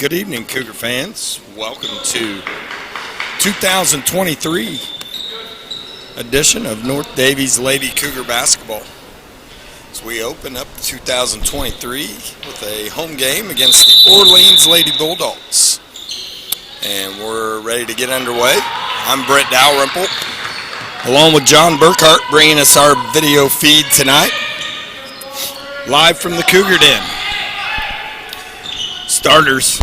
Good evening, Cougar fans. Welcome to 2023 edition of North Daviess Lady Cougar Basketball. As we open up 2023 with a home game against the Orleans Lady Bulldogs. And we're ready to get underway. I'm Brett Dalrymple, along with John Burkhart, bringing us our video feed tonight. Live from the Cougar Den. Starters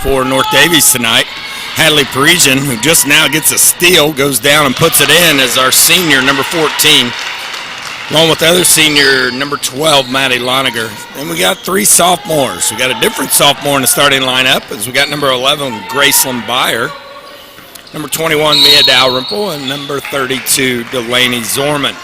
for North Daviess tonight. Hadley Parisian, who just now gets a steal, goes down and puts it in as our senior, number 14, along with the other senior, number 12, Maddie Loniger. And we got three sophomores. We got a different sophomore in the starting lineup, as we got number 11, Graceland Byer, number 21, Mia Dalrymple, and number 32, Delaney Zorman.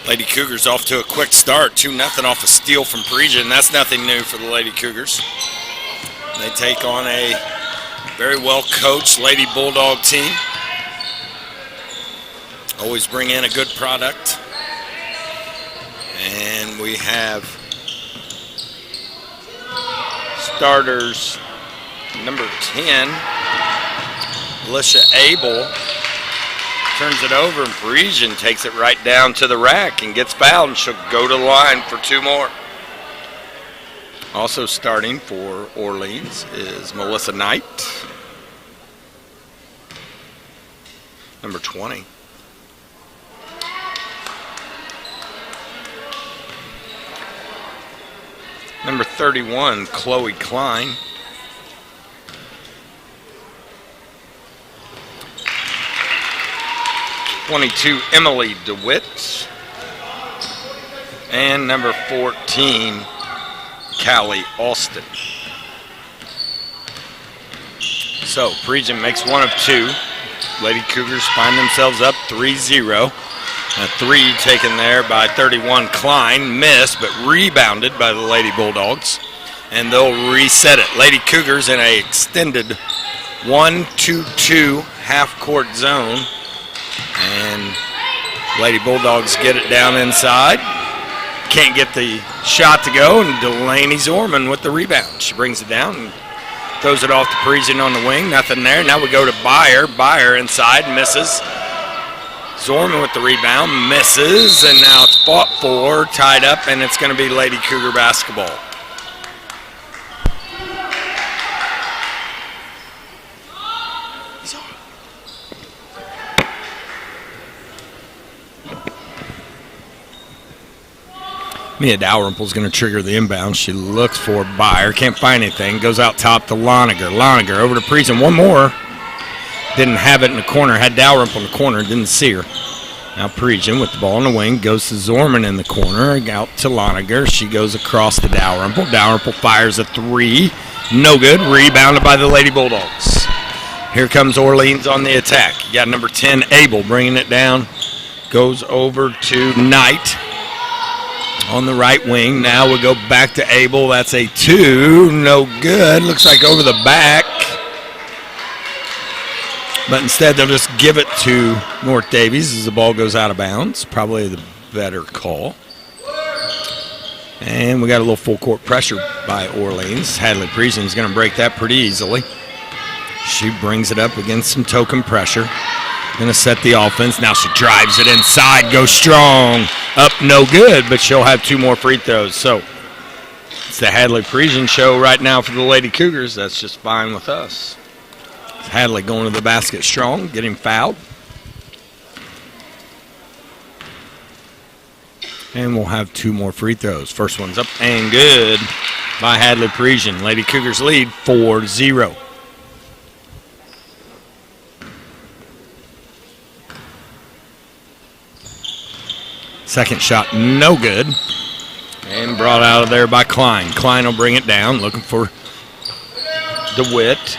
Lady Cougars off to a quick start, 2-0 off a steal from Parisian. That's nothing new for the Lady Cougars. They take on a very well-coached Lady Bulldog team. Always bring in a good product. And we have starters, number 10, Alicia Abel. Turns it over, and Parisian takes it right down to the rack and gets fouled, and she'll go to the line for two more. Also starting for Orleans is Melissa Knight, number 20. Number 31, Chloe Klein. 22, Emily DeWitt. And number 14, Callie Austin. So, Parisian makes one of two. Lady Cougars find themselves up 3-0. A three taken there by 31, Klein. Missed, but rebounded by the Lady Bulldogs. And they'll reset it. Lady Cougars in a extended 1-2-2 half-court zone. And Lady Bulldogs get it down inside. Can't get the shot to go, and Delaney Zorman with the rebound. She brings it down and throws it off to Parisian on the wing. Nothing there. Now we go to Byer. Byer inside, misses. Zorman with the rebound, misses, and now it's fought for, tied up, and it's going to be Lady Cougar basketball. Mia Dalrymple's going to trigger the inbound. She looks for Byer. Can't find anything. Goes out top to Loniger. Loniger over to Parisian. One more. Didn't have it in the corner. Had Dalrymple in the corner. Didn't see her. Now Parisian with the ball in the wing. Goes to Zorman in the corner. Out to Loniger. She goes across to Dalrymple. Dalrymple fires a three. No good. Rebounded by the Lady Bulldogs. Here comes Orleans on the attack. You got number 10, Abel, bringing it down. Goes over to Knight. on the right wing. Now we go back to Abel. That's a 2. No good. Looks like over the back. But instead they'll just give it to North Daviess as the ball goes out of bounds. Probably the better call. And we got a little full court pressure by Orleans. Hadley Priesen is going to break that pretty easily. She brings it up against some token pressure. Going to set the offense. Now she drives it inside, goes strong. Up, no good, but she'll have 2 more free throws. So it's the Hadley Priesen show right now for the Lady Cougars. That's just fine with us. Hadley going to the basket strong, getting fouled. And we'll have 2 more free throws. First one's up and good by Hadley Priesen. Lady Cougars lead 4-0. Second shot, no good. And brought out of there by Klein. Klein will bring it down, looking for DeWitt.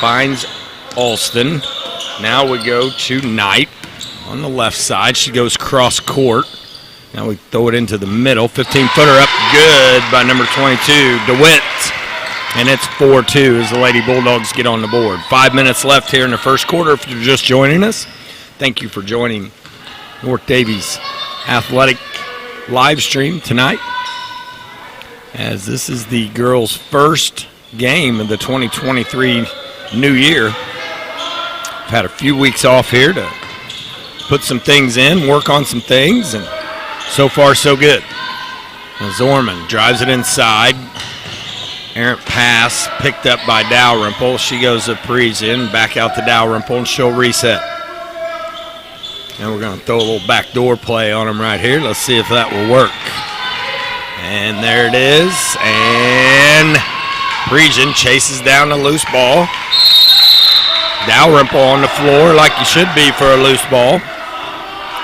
Finds Alston. Now we go to Knight on the left side. She goes cross court. Now we throw it into the middle. 15-footer up good by number 22, DeWitt. And it's 4-2 as the Lady Bulldogs get on the board. 5 minutes left here in the first quarter. If you're just joining us, thank you for joining North Daviess Athletic live stream tonight, as this is the girls' first game of the 2023 new year. I've had a few weeks off here to put some things in, work on some things, and so far so good. Now Zorman drives it inside. Errant pass picked up by Dalrymple. She goes to Priesen, back out to Dalrymple, and she'll reset. And we're going to throw a little backdoor play on them right here. Let's see if that will work. And there it is. And Priesen chases down the loose ball. Dalrymple on the floor like you should be for a loose ball.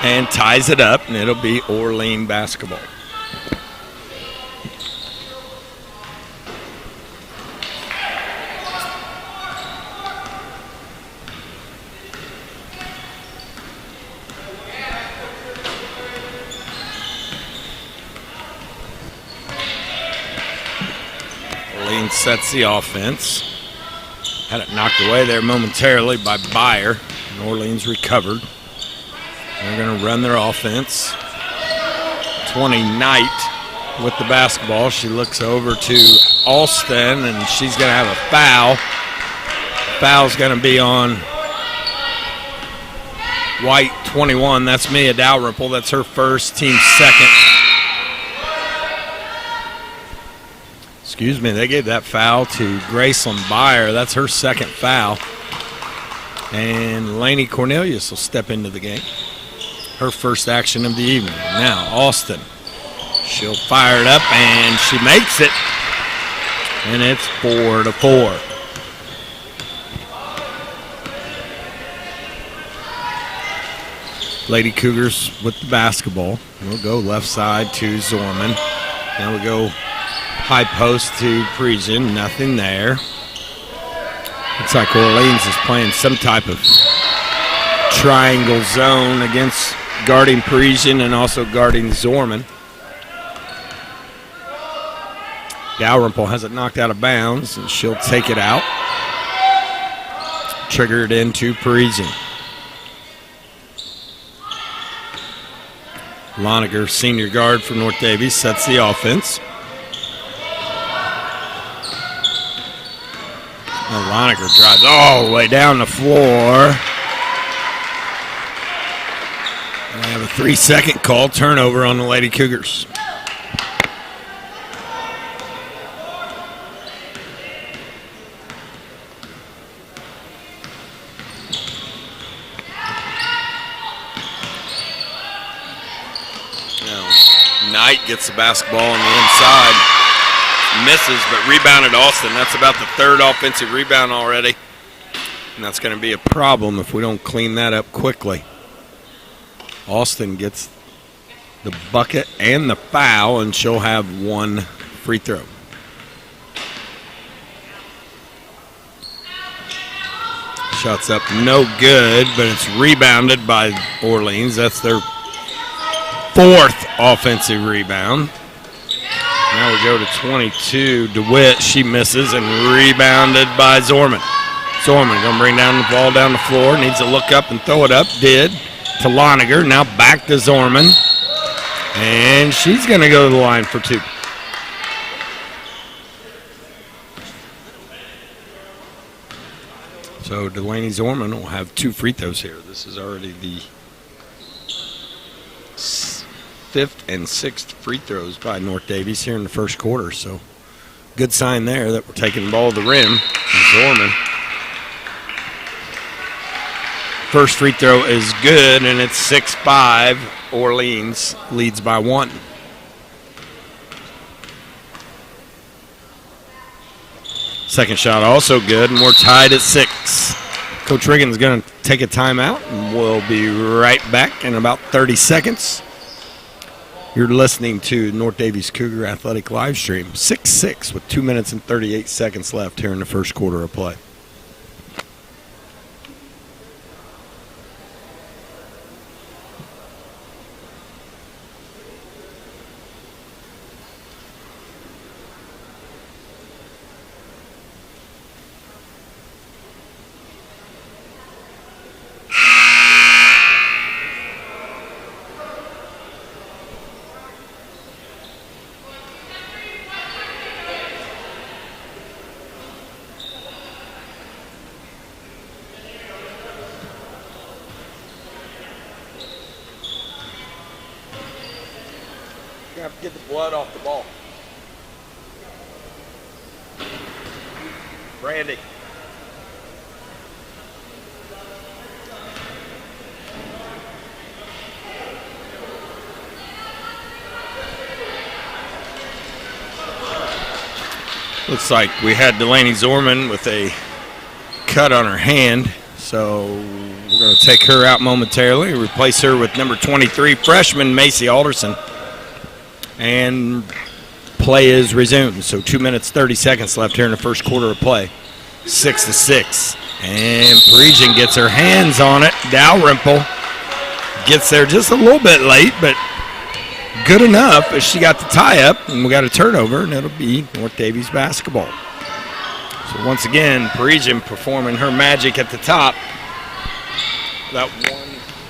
And ties it up, and it'll be Orleans basketball. Orleans sets the offense. Had it knocked away there momentarily by Byer, and Orleans recovered. They're going to run their offense. 20 Knight with the basketball. She looks over to Alston, and she's going to have a foul. Foul's going to be on White, 21. That's Mia Dalrymple. That's her first, team second. Excuse me, they gave that foul to Graceland Byer. That's her second foul. And Lainey Cornelius will step into the game. Her first action of the evening. Now Austin, she'll fire it up and she makes it, and it's 4-4. Lady Cougars with the basketball. We'll go left side to Zorman. Now we go high post to Priesen. Nothing there. Looks like Orleans is playing some type of triangle zone against guarding Priesen and also guarding Zorman. Dalrymple has it knocked out of bounds, and she'll take it out. Triggered into Priesen. Loniger, senior guard for North Daviess, sets the offense. Now Loniger drives all the way down the floor. I have a 3-second call, turnover on the Lady Cougars. Now, Knight gets the basketball on the inside. Misses, but rebounded Austin. That's about the third offensive rebound already. And that's going to be a problem if we don't clean that up quickly. Austin gets the bucket and the foul, and she'll have one free throw. Shots up, no good, but it's rebounded by Orleans. That's their fourth offensive rebound. Now we go to 22. DeWitt, she misses and rebounded by Zorman. Zorman going to bring down the ball down the floor. Needs to look up and throw it up. Did to Loniger. Now back to Zorman. And she's going to go to the line for 2. So Delaney Zorman will have 2 free throws here. This is already the 5th and 6th free throws by North Daviess here in the first quarter. So good sign there that we're taking the ball to the rim. Zorman. First free throw is good, and it's 6-5. Orleans leads by 1. Second shot also good, and we're tied at 6. Coach Riggins going to take a timeout, and we'll be right back in about 30 seconds. You're listening to North Daviess Cougar Athletic Live Stream, 6-6 with 2 minutes and 38 seconds left here in the first quarter of play. Have to get the blood off the ball. Brandy. Looks like we had Delaney Zorman with a cut on her hand, so we're going to take her out momentarily, replace her with number 23 freshman Macy Alderson. And play is resumed. So 2 minutes, 30 seconds left here in the first quarter of play. 6-6. And Parisian gets her hands on it. Dalrymple gets there just a little bit late, but good enough as she got the tie up. And we got a turnover, and it'll be North Daviess basketball. So once again, Parisian performing her magic at the top. That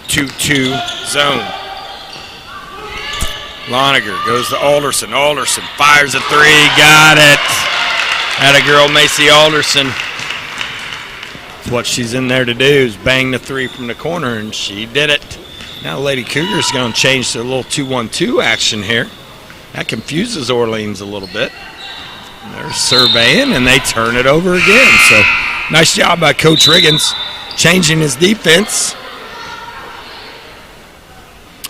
1-2-2 zone. Loniger goes to Alderson. Alderson fires a 3. Got it. Atta girl Macy Alderson. That's what she's in there to do, is bang the 3 from the corner, and she did it. Now Lady Cougars going to change to a little 2-1-2 action here. That confuses Orleans a little bit. And they're surveying, and they turn it over again. So nice job by Coach Riggins changing his defense.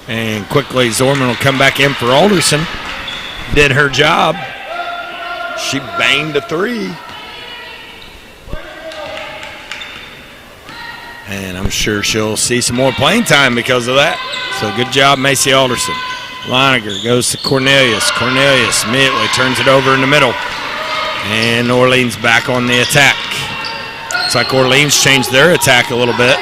And quickly, Zorman will come back in for Alderson. Did her job. She banged a 3. And I'm sure she'll see some more playing time because of that. So good job, Macy Alderson. Loniger goes to Cornelius. Cornelius immediately turns it over in the middle. And Orleans back on the attack. Looks like Orleans changed their attack a little bit.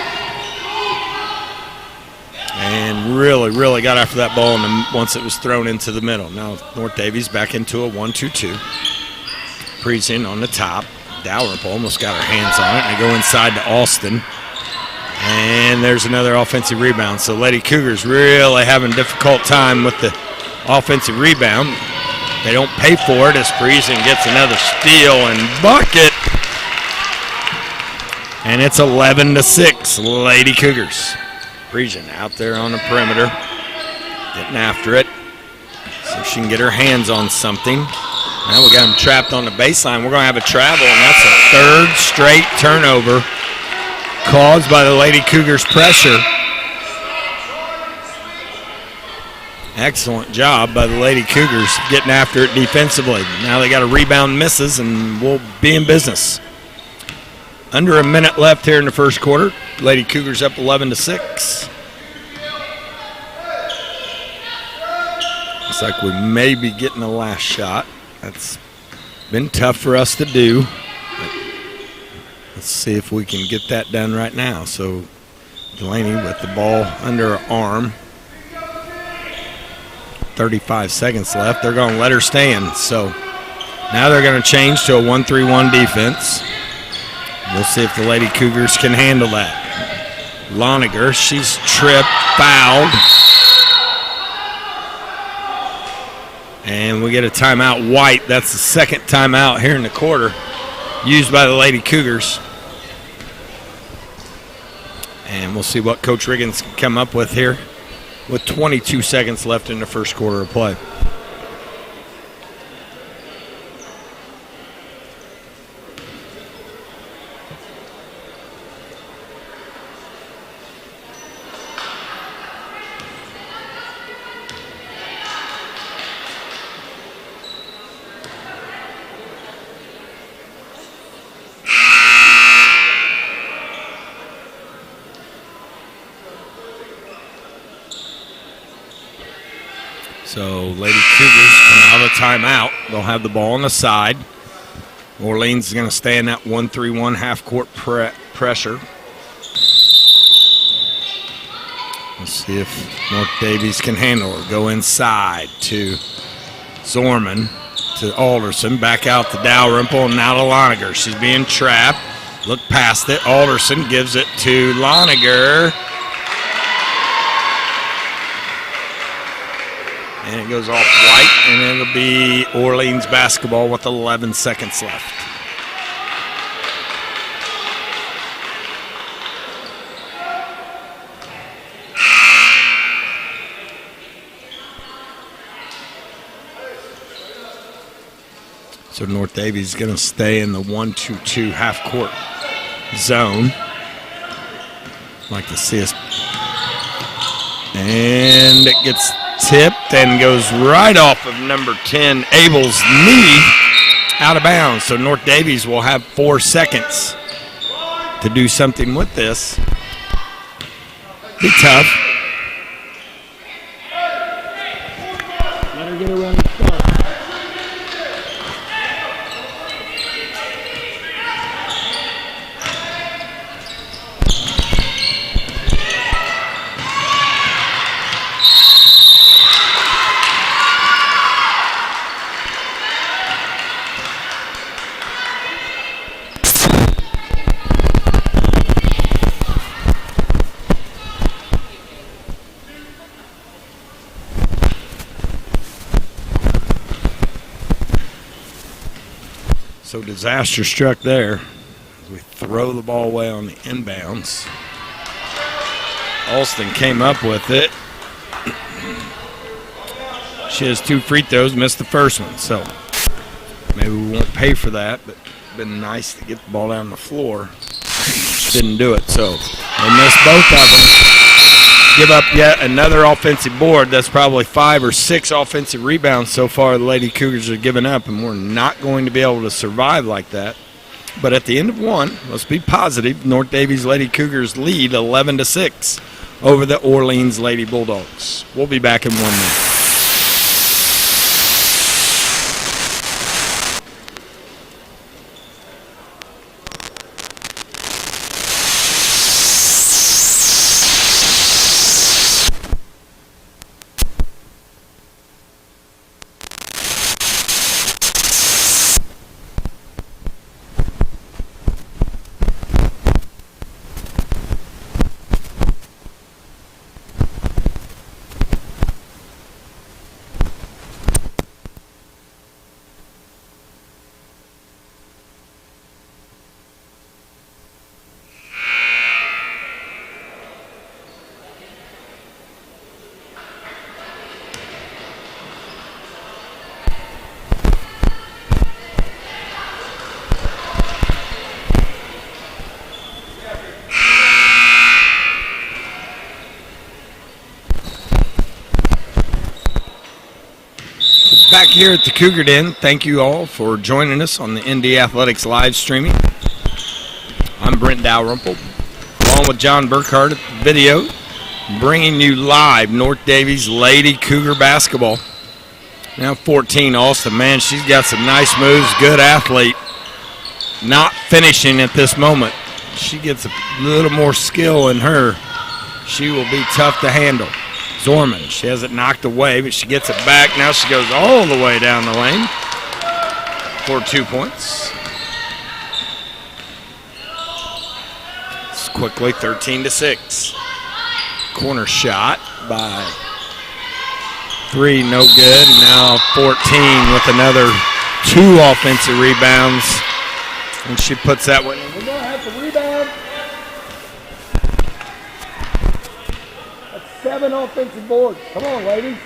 And really got after that ball once it was thrown into the middle. Now North Daviess back into a 1-2-2. Parisian on the top. Dalrymple almost got her hands on it. They go inside to Austin. And there's another offensive rebound. So Lady Cougars really having a difficult time with the offensive rebound. They don't pay for it as Parisian gets another steal and bucket. And it's 11-6, Lady Cougars. Parisian out there on the perimeter, getting after it. So she can get her hands on something. Now we got them trapped on the baseline. We're going to have a travel, and that's a 3rd straight turnover caused by the Lady Cougars' pressure. Excellent job by the Lady Cougars getting after it defensively. Now they got a rebound misses, and we'll be in business. Under a minute left here in the first quarter. Lady Cougars up 11-6. Looks like we may be getting the last shot. That's been tough for us to do. Let's see if we can get that done right now. So Delaney with the ball under her arm. 35 seconds left. They're going to let her stand. So now they're going to change to a 1-3-1 defense. We'll see if the Lady Cougars can handle that. Loniger, she's tripped, fouled. And we get a timeout. White, that's the second timeout here in the quarter used by the Lady Cougars. And we'll see what Coach Riggins can come up with here with 22 seconds left in the first quarter of play. So Lady Cougars come out of the timeout. They'll have the ball on the side. Orleans is going to stay in that 1-3-1 half-court pressure. Let's see if North Daviess can handle it. Go inside to Zorman, to Alderson. Back out to Dalrymple and now to Loniger. She's being trapped. Look past it. Alderson gives it to Loniger. And it goes off White, and it'll be Orleans basketball with 11 seconds left. So North Daviess is going to stay in the 1-2-2 half-court zone. Like to see us. And it gets tipped and goes right off of number 10, Abel's knee, out of bounds. So North Daviess will have 4 seconds to do something with this. Be tough. Let her get a running start. So disaster struck there. We throw the ball away on the inbounds. Alston came up with it. She has 2 free throws, missed the first one. So maybe we won't pay for that, but it's been nice to get the ball down the floor. Didn't do it, so they missed both of them. Give up yet another offensive board. That's probably 5 or 6 offensive rebounds so far the Lady Cougars have given up, and we're not going to be able to survive like that. But at the end of one, let's be positive, North Daviess Lady Cougars lead 11-6 over the Orleans Lady Bulldogs. We'll be back in 1 minute. Back here at the Cougar Den, thank you all for joining us on the ND Athletics live streaming. I'm Brent Dalrymple, along with John Burkhardt at the video, bringing you live North Daviess Lady Cougar basketball. Now 14, Alston, man, she's got some nice moves, good athlete. Not finishing at this moment. She gets a little more skill in her. She will be tough to handle. Zorman, she has it knocked away, but she gets it back. Now she goes all the way down the lane for 2 points. It's quickly 13-6. Corner shot by 3, no good. Now 14 with another 2 offensive rebounds. And she puts that one in. We're going to have to rebound. That's 7 offensive boards. Come on, ladies.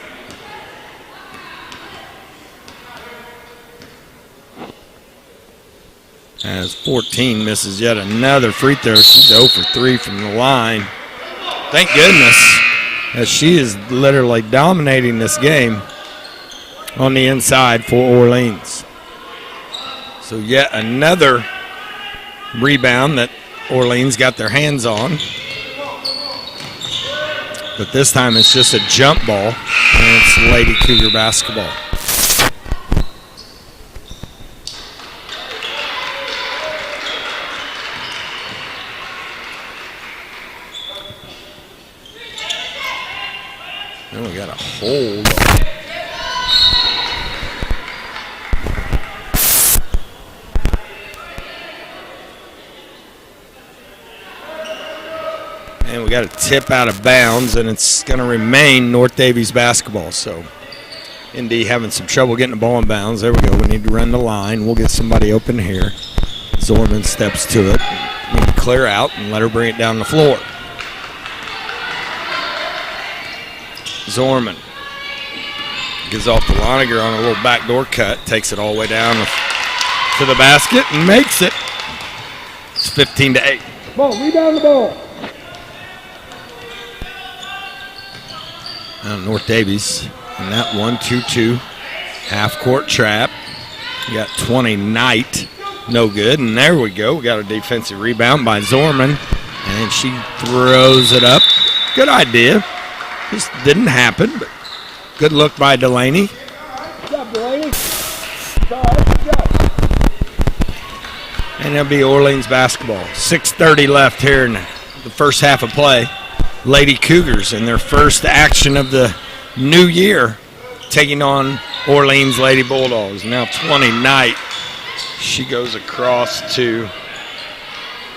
As 14 misses yet another free throw. She's 0 for 3 from the line. Thank goodness, as she is literally dominating this game on the inside for Orleans. So yet another rebound that Orleans got their hands on. But this time it's just a jump ball, and it's Lady Cougar basketball. Then we got a hold. And we got a tip out of bounds, and it's going to remain North Daviess basketball. So, ND having some trouble getting the ball in bounds. There we go. We need to run the line. We'll get somebody open here. Zorman steps to it. We need to clear out and let her bring it down the floor. Zorman gives off to Loniger on a little backdoor cut. Takes it all the way down to the basket and makes it. It's 15-8. Ball, rebound the ball. Now North Daviess in that 1-2-2 half-court trap. You got 20 Knight, no good. And there we go. We got a defensive rebound by Zorman. And she throws it up. Good idea. Just didn't happen, but good look by Delaney. Good job, Delaney. Good job. And it'll be Orleans basketball. 6:30 left here in the first half of play. Lady Cougars in their first action of the new year, taking on Orleans Lady Bulldogs. Now 20 Knight. She goes across to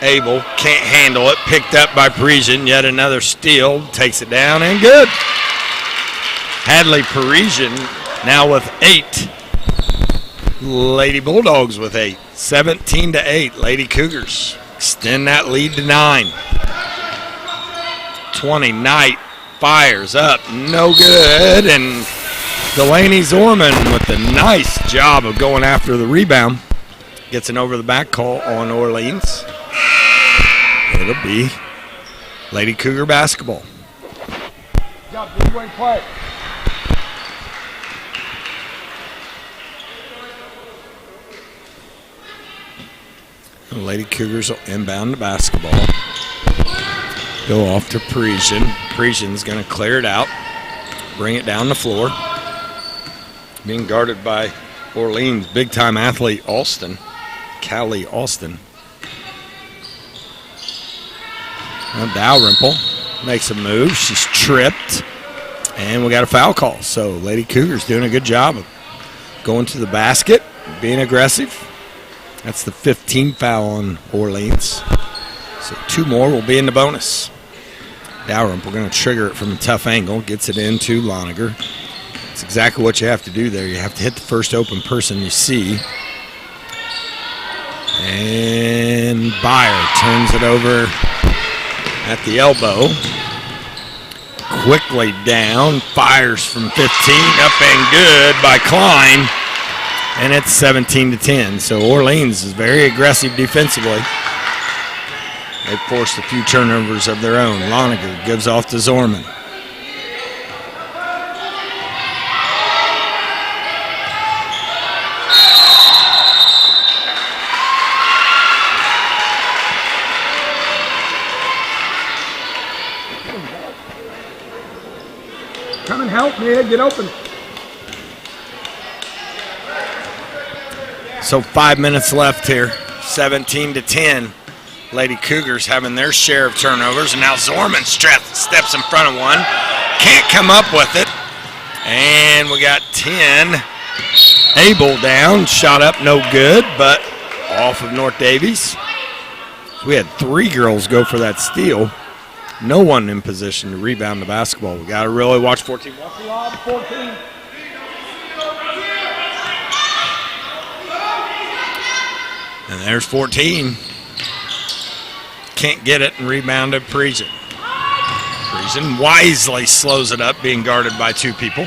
Abel, can't handle it, picked up by Parisian, yet another steal, takes it down, and good. Hadley Parisian now with 8. Lady Bulldogs with 8. 17-8, Lady Cougars extend that lead to 9. 20 Knight fires up, no good, and Delaney Zorman with a nice job of going after the rebound. Gets an over the back call on Orleans. It'll be Lady Cougar basketball. Good job, D-Wing play. The Lady Cougars will inbound the basketball. Go off to Parisian. Parisian's going to clear it out, bring it down the floor. Being guarded by Orleans big-time athlete Callie Austin. Now Dalrymple makes a move. She's tripped, and we got a foul call. So Lady Cougars doing a good job of going to the basket, being aggressive. That's the 15th foul on Orleans. So 2 more will be in the bonus. Dalrymple going to trigger it from a tough angle, gets it into Loniger. That's exactly what you have to do there. You have to hit the first open person you see. And Byer turns it over at the elbow. Quickly down, fires from 15, up and good by Klein. And it's 17-10. So Orleans is very aggressive defensively. They forced a few turnovers of their own. Loniger gives off to Zorman. Come and help me, get open. So 5 minutes left here, 17-10. Lady Cougars having their share of turnovers, and now Zorman steps in front of one. Can't come up with it. And we got 10. Abel down, shot up, no good, but off of North Daviess. We had 3 girls go for that steal. No one in position to rebound the basketball. We got to really watch 14. Watch the lob, 14. And there's 14. Can't get it and rebounded Parisian. Parisian wisely slows it up, being guarded by 2 people.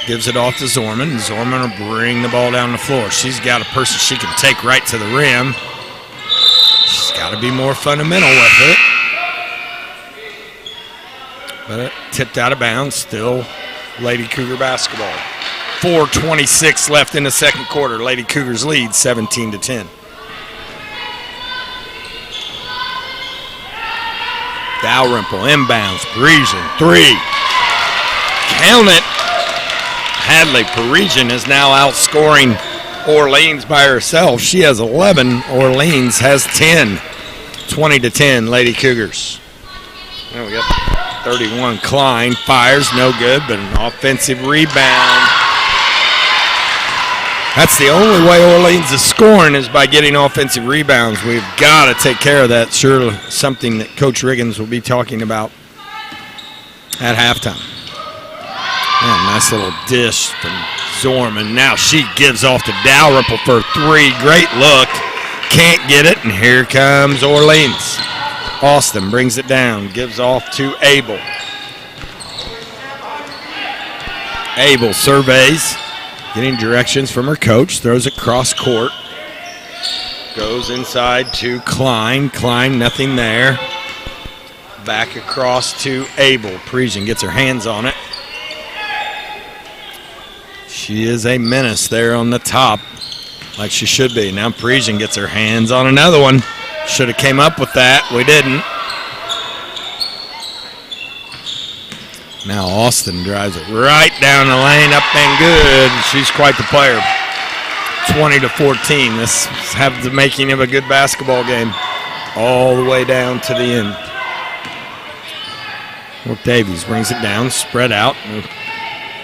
Gives it off to Zorman. Zorman will bring the ball down the floor. She's got a person she can take right to the rim. She's got to be more fundamental with it. But it tipped out of bounds. Still Lady Cougar basketball. 4:26 left in the second quarter. Lady Cougars lead 17-10. Dalrymple inbounds. Parisian 3. Count it. Hadley Parisian is now outscoring Orleans by herself. She has 11. Orleans has 10. 20-10, Lady Cougars. Now we got 31. Klein fires, no good, but an offensive rebound. That's the only way Orleans is scoring, is by getting offensive rebounds. We've got to take care of that. Surely something that Coach Riggins will be talking about at halftime. Yeah, nice little dish from Zorman. Now she gives off to Dalrymple for 3. Great look. Can't get it, and here comes Orleans. Austin brings it down, gives off to Abel. Abel surveys, getting directions from her coach, throws it cross court. Goes inside to Klein. Klein, nothing there. Back across to Abel. Parisian gets her hands on it. She is a menace there on the top, like she should be. Now Parisian gets her hands on another one. Should have came up with that. We didn't. Now Austin drives it right down the lane, up and good. She's quite the player. 20-14. This has the making of a good basketball game all the way down to the end. North Daviess brings it down, spread out.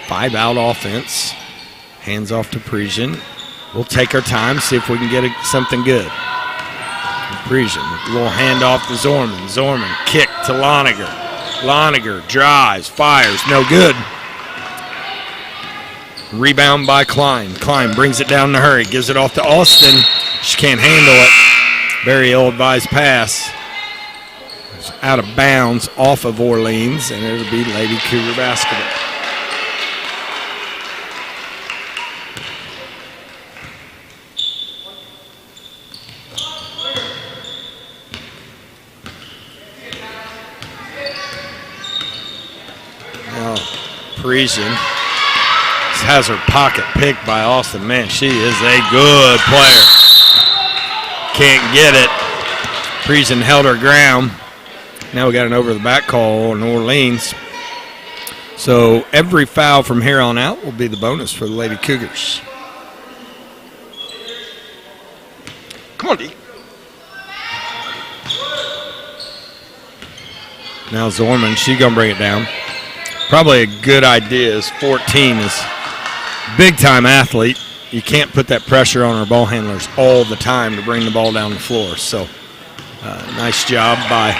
5-out offense. Hands off to Parisian. We'll take our time, see if we can get something good. Parisian, a little handoff to Zorman. Zorman, kick to Loniger. Loniger drives, fires, no good. Rebound by Klein. Klein brings it down to her. He gives it off to Austin. She can't handle it. Very ill-advised pass. It's out of bounds off of Orleans, and it'll be Lady Cougar basketball. Parisian has her pocket picked by Austin. Man, she is a good player. Can't get it. Parisian held her ground. Now we got an over-the-back call on Orleans. So every foul from here on out will be the bonus for the Lady Cougars. Come on, D. Now Zorman, she's going to bring it down. Probably a good idea is 14 is big-time athlete. You can't put that pressure on our ball handlers all the time to bring the ball down the floor. So nice job by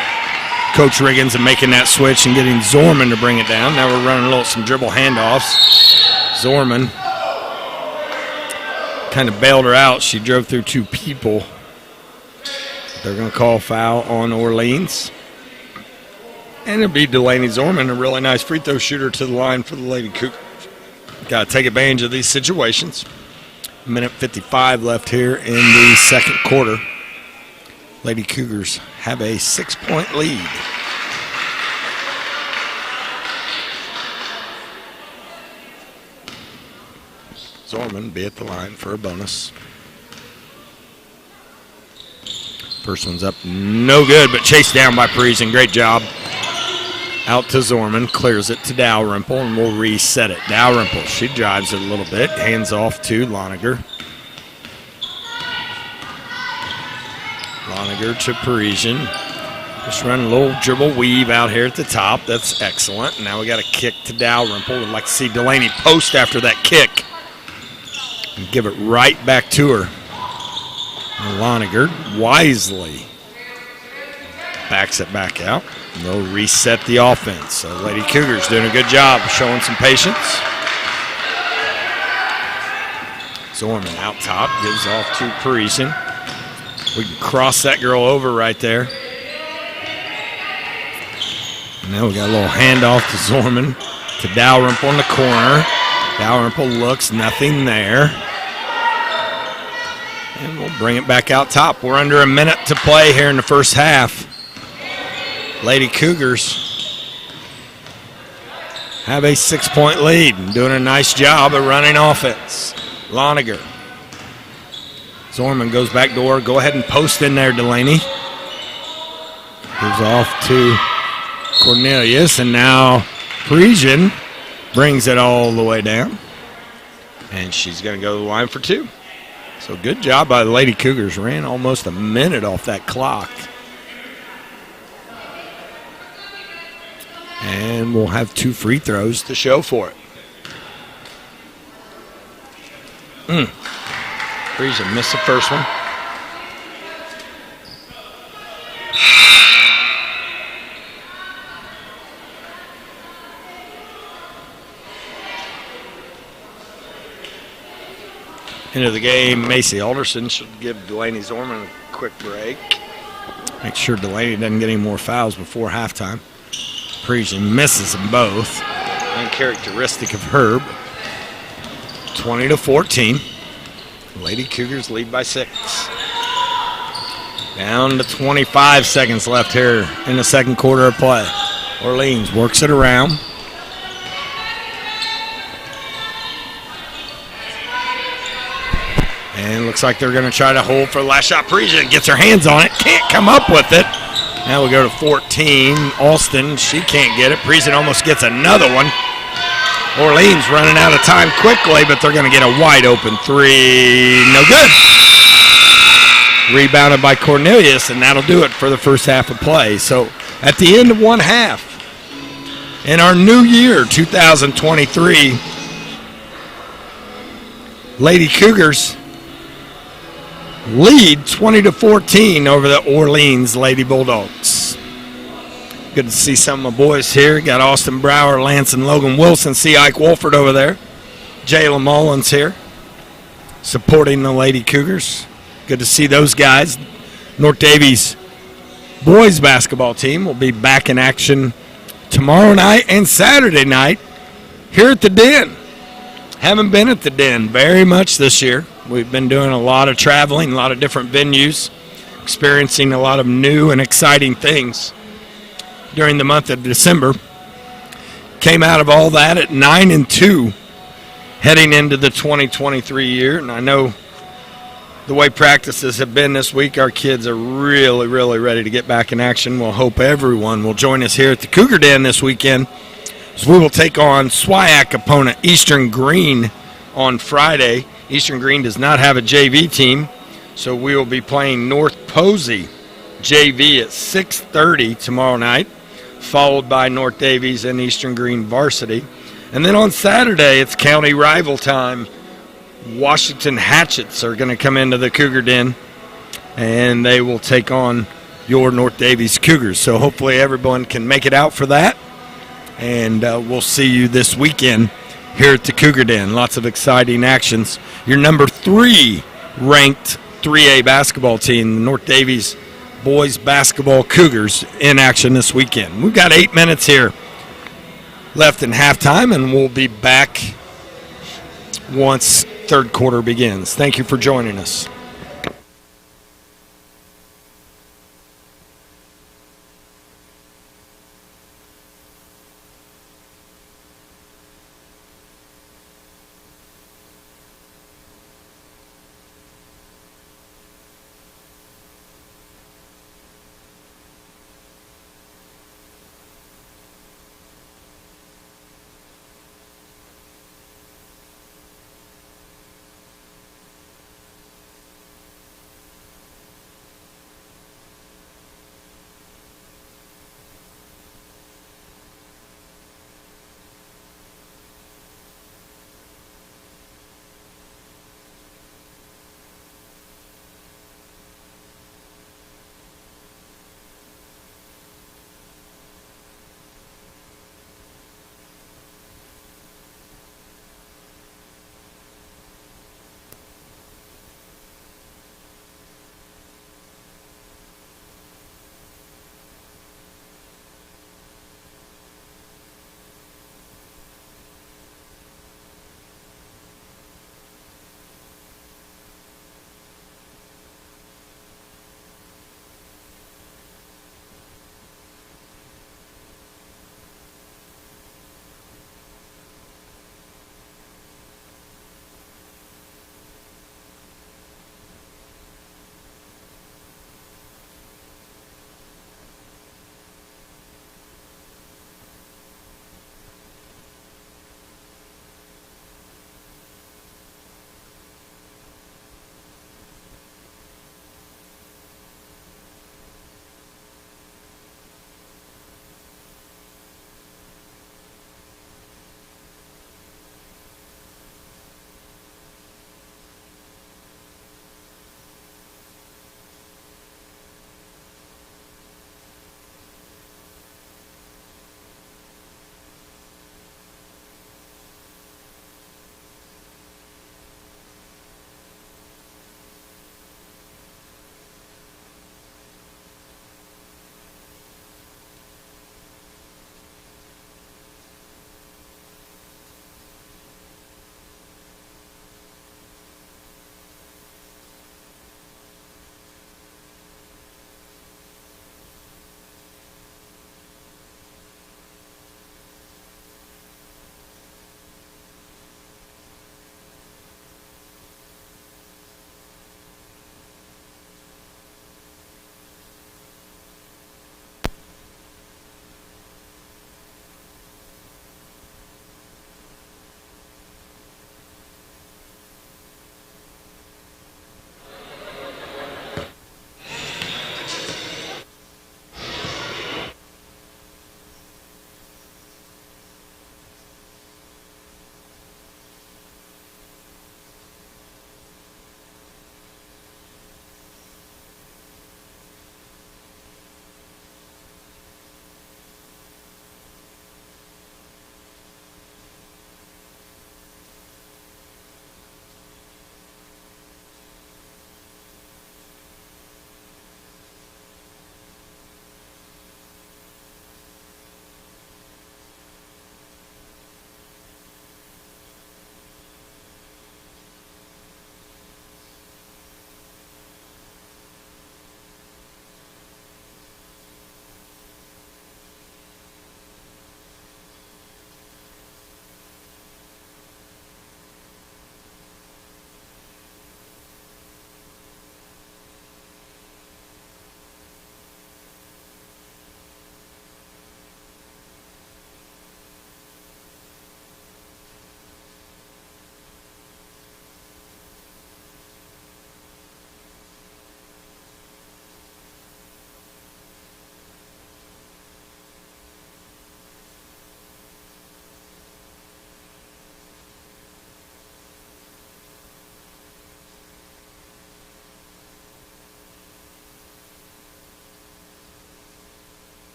Coach Riggins in making that switch and getting Zorman to bring it down. Now we're running some dribble handoffs. Zorman kind of bailed her out. She drove through 2 people. They're going to call foul on Orleans. And it'll be Delaney Zorman, a really nice free throw shooter, to the line for the Lady Cougars. Got to take advantage of these situations. 1:55 left here in the second quarter. Lady Cougars have a 6-point lead. Zorman be at the line for a bonus. First one's up, no good, but chased down by Parisian. Great job. Out to Zorman, clears it to Dalrymple, and we'll reset it. Dalrymple, she drives it a little bit, hands off to Loniger. Loniger to Parisian. Just running a little dribble weave out here at the top. That's excellent. Now we got a kick to Dalrymple. We'd like to see Delaney post after that kick and give it right back to her. And Loniger wisely backs it back out. And they'll reset the offense. So Lady Cougars doing a good job showing some patience. Zorman out top, gives off to Parisian. We can cross that girl over right there. And now we got a little handoff to Zorman, to Dalrymple in the corner. Dalrymple looks, nothing there. And we'll bring it back out top. We're under a minute to play here in the first half. Lady Cougars have a 6-point lead and doing a nice job of running offense. Loniger. Zorman goes back door. Go ahead and post in there, Delaney. Goes off to Cornelius, and now Parisian brings it all the way down. And she's going to go to the line for two. So good job by the Lady Cougars. Ran almost a minute off that clock. And we'll have 2 free throws to show for it. Parisian missed the first one. Into the game, Macy Alderson should give Delaney Zorman a quick break. Make sure Delaney doesn't get any more fouls before halftime. Parisian misses them both. Uncharacteristic of Herb. 20-14. Lady Cougars lead by 6. Down to 25 seconds left here in the second quarter of play. Orleans works it around. And looks like they're going to try to hold for the last shot. Parisian gets her hands on it. Can't come up with it. Now we go to 14. Alston, she can't get it. Parisian almost gets another one. Orleans running out of time quickly, but they're going to get a wide open 3. No good. Rebounded by Cornelius, and that'll do it for the first half of play. So at the end of one half, in our new year, 2023, Lady Cougars lead 20-14 over the Orleans Lady Bulldogs. Good to see some of my boys here. Got Austin Brower, Lance and Logan Wilson. See Ike Wolford over there. Jayla Mullins here supporting the Lady Cougars. Good to see those guys. North Daviess boys basketball team will be back in action tomorrow night and Saturday night here at the Den. Haven't been at the Den very much this year. We've been doing a lot of traveling, a lot of different venues, experiencing a lot of new and exciting things during the month of December. Came out of all that at 9-2 heading into the 2023 year. And I know the way practices have been this week, our kids are really, really ready to get back in action. We'll hope everyone will join us here at the Cougar Den this weekend. So we will take on SWIAC opponent Eastern Green on Friday. Eastern Green does not have a JV team, so we will be playing North Posey JV at 6:30 tomorrow night, followed by North Daviess and Eastern Green Varsity. And then on Saturday, it's county rival time. Washington Hatchets are going to come into the Cougar Den, and they will take on your North Daviess Cougars. So hopefully everyone can make it out for that. And we'll see you this weekend here at the Cougar Den. Lots of exciting actions. Your number 3 ranked 3A basketball team, the North Daviess boys basketball Cougars, in action this weekend. We've got 8 minutes here left in halftime, and we'll be back once third quarter begins. Thank you for joining us.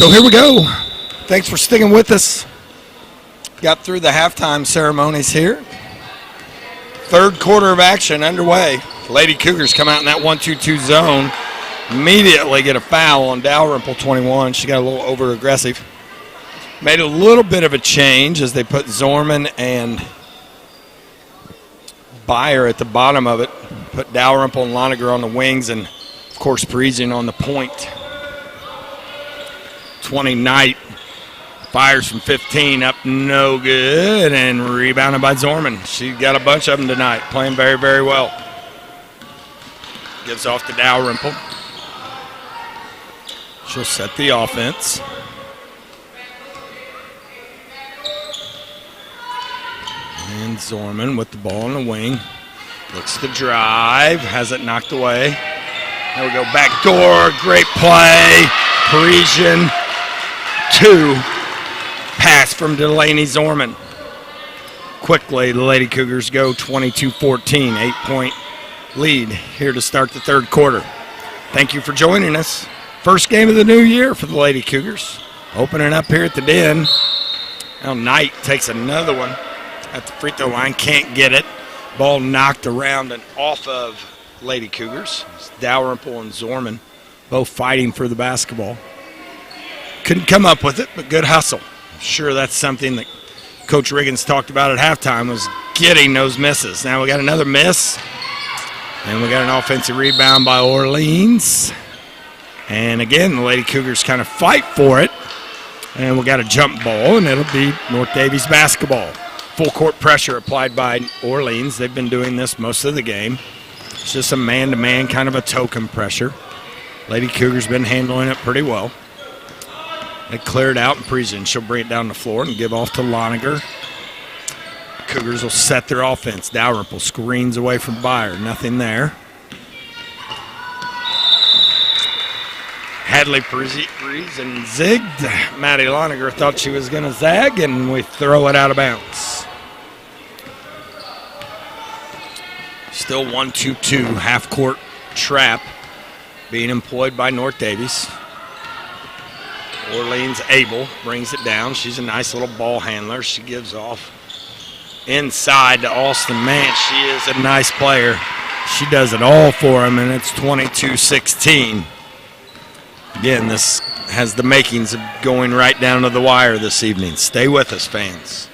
So here we go. Thanks for sticking with us. Got through the halftime ceremonies here. Third quarter of action underway. Lady Cougars come out in that 1-2-2 zone. Immediately get a foul on Dalrymple 21. She got a little over-aggressive. Made a little bit of a change as they put Zorman and Byer at the bottom of it. Put Dalrymple and Lonergan on the wings and, of course, Parisian on the point. 20 Knight fires from 15 up, no good, and rebounded by Zorman. She got a bunch of them tonight, playing very, very well. Gives off to Dalrymple. She'll set the offense. And Zorman with the ball on the wing. Looks to drive, has it knocked away. There we go, back door, great play. Parisian, 2. Pass from Delaney Zorman. Quickly, the Lady Cougars go 22-14, 8-point lead here to start the third quarter. Thank you for joining us. First game of the new year for the Lady Cougars. Opening up here at the Den. Now Knight takes another one at the free throw line, can't get it. Ball knocked around and off of Lady Cougars. It's Dalrymple and Zorman both fighting for the basketball. Couldn't come up with it, but good hustle. I'm sure that's something that Coach Riggins talked about at halftime, was getting those misses. Now we got another miss, and we got an offensive rebound by Orleans. And again, the Lady Cougars kind of fight for it. And we got a jump ball, and it'll be North Daviess basketball. Full court pressure applied by Orleans. They've been doing this most of the game. It's just a man-to-man kind of a token pressure. Lady Cougars been handling it pretty well. They clear it out in Parisian. She'll bring it down the floor and give off to Lonergan. Cougars will set their offense. Dalrymple screens away from Byer. Nothing there. Hadley Parisian zigged. Maddie Lonergan thought she was going to zag, and we throw it out of bounds. Still 1-2-2 half-court trap being employed by North Daviess. Orleans Abel brings it down. She's a nice little ball handler. She gives off inside to Austin Mance. She is a nice player. She does it all for him, and it's 22-16. Again, this has the makings of going right down to the wire this evening. Stay with us, fans.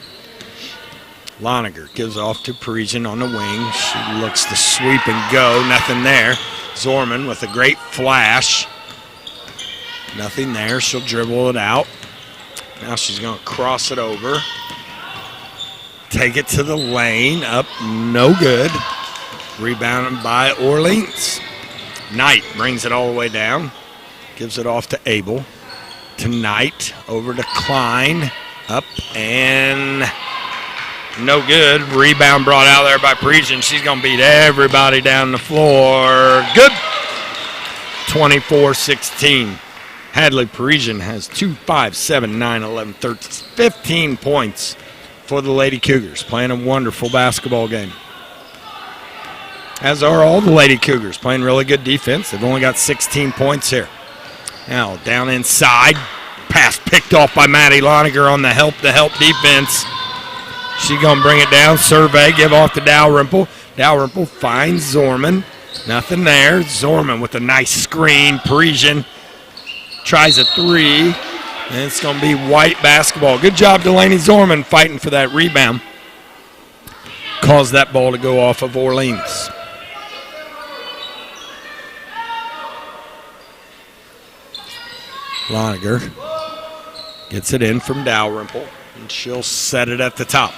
Lonergan gives off to Parisian on the wing. She looks to sweep and go. Nothing there. Zorman with a great flash. Nothing there. She'll dribble it out. Now she's going to cross it over. Take it to the lane. Up, no good. Rebounded by Orleans. Knight brings it all the way down. Gives it off to Abel. To Knight. Over to Klein. Up and no good. Rebound brought out there by Parisian. She's going to beat everybody down the floor. Good. 24-16. Hadley Parisian has 2, 5, 7, 9, 11, 13, 15 points for the Lady Cougars. Playing a wonderful basketball game. As are all the Lady Cougars. Playing really good defense. They've only got 16 points here. Now down inside. Pass picked off by Maddie Lonergan on the help defense. She's going to bring it down. Survey, give off to Dalrymple. Dalrymple finds Zorman. Nothing there. Zorman with a nice screen. Parisian tries a three, and it's going to be white basketball. Good job, Delaney Zorman, fighting for that rebound. Caused that ball to go off of Orleans. Lonergan gets it in from Dalrymple, and she'll set it at the top.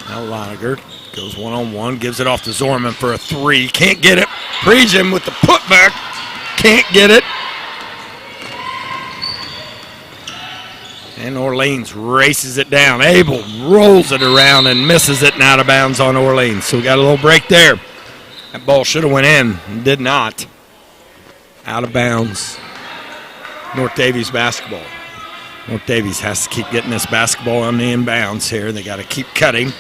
Now Lonergan goes one-on-one, gives it off to Zorman for a three. Can't get it. Parisian with the putback. Can't get it. And Orleans races it down. Abel rolls it around and misses it and out of bounds on Orleans. So we got a little break there. That ball should have went in and did not. Out of bounds. North Daviess basketball. North Daviess has to keep getting this basketball on the inbounds here. They got to keep cutting.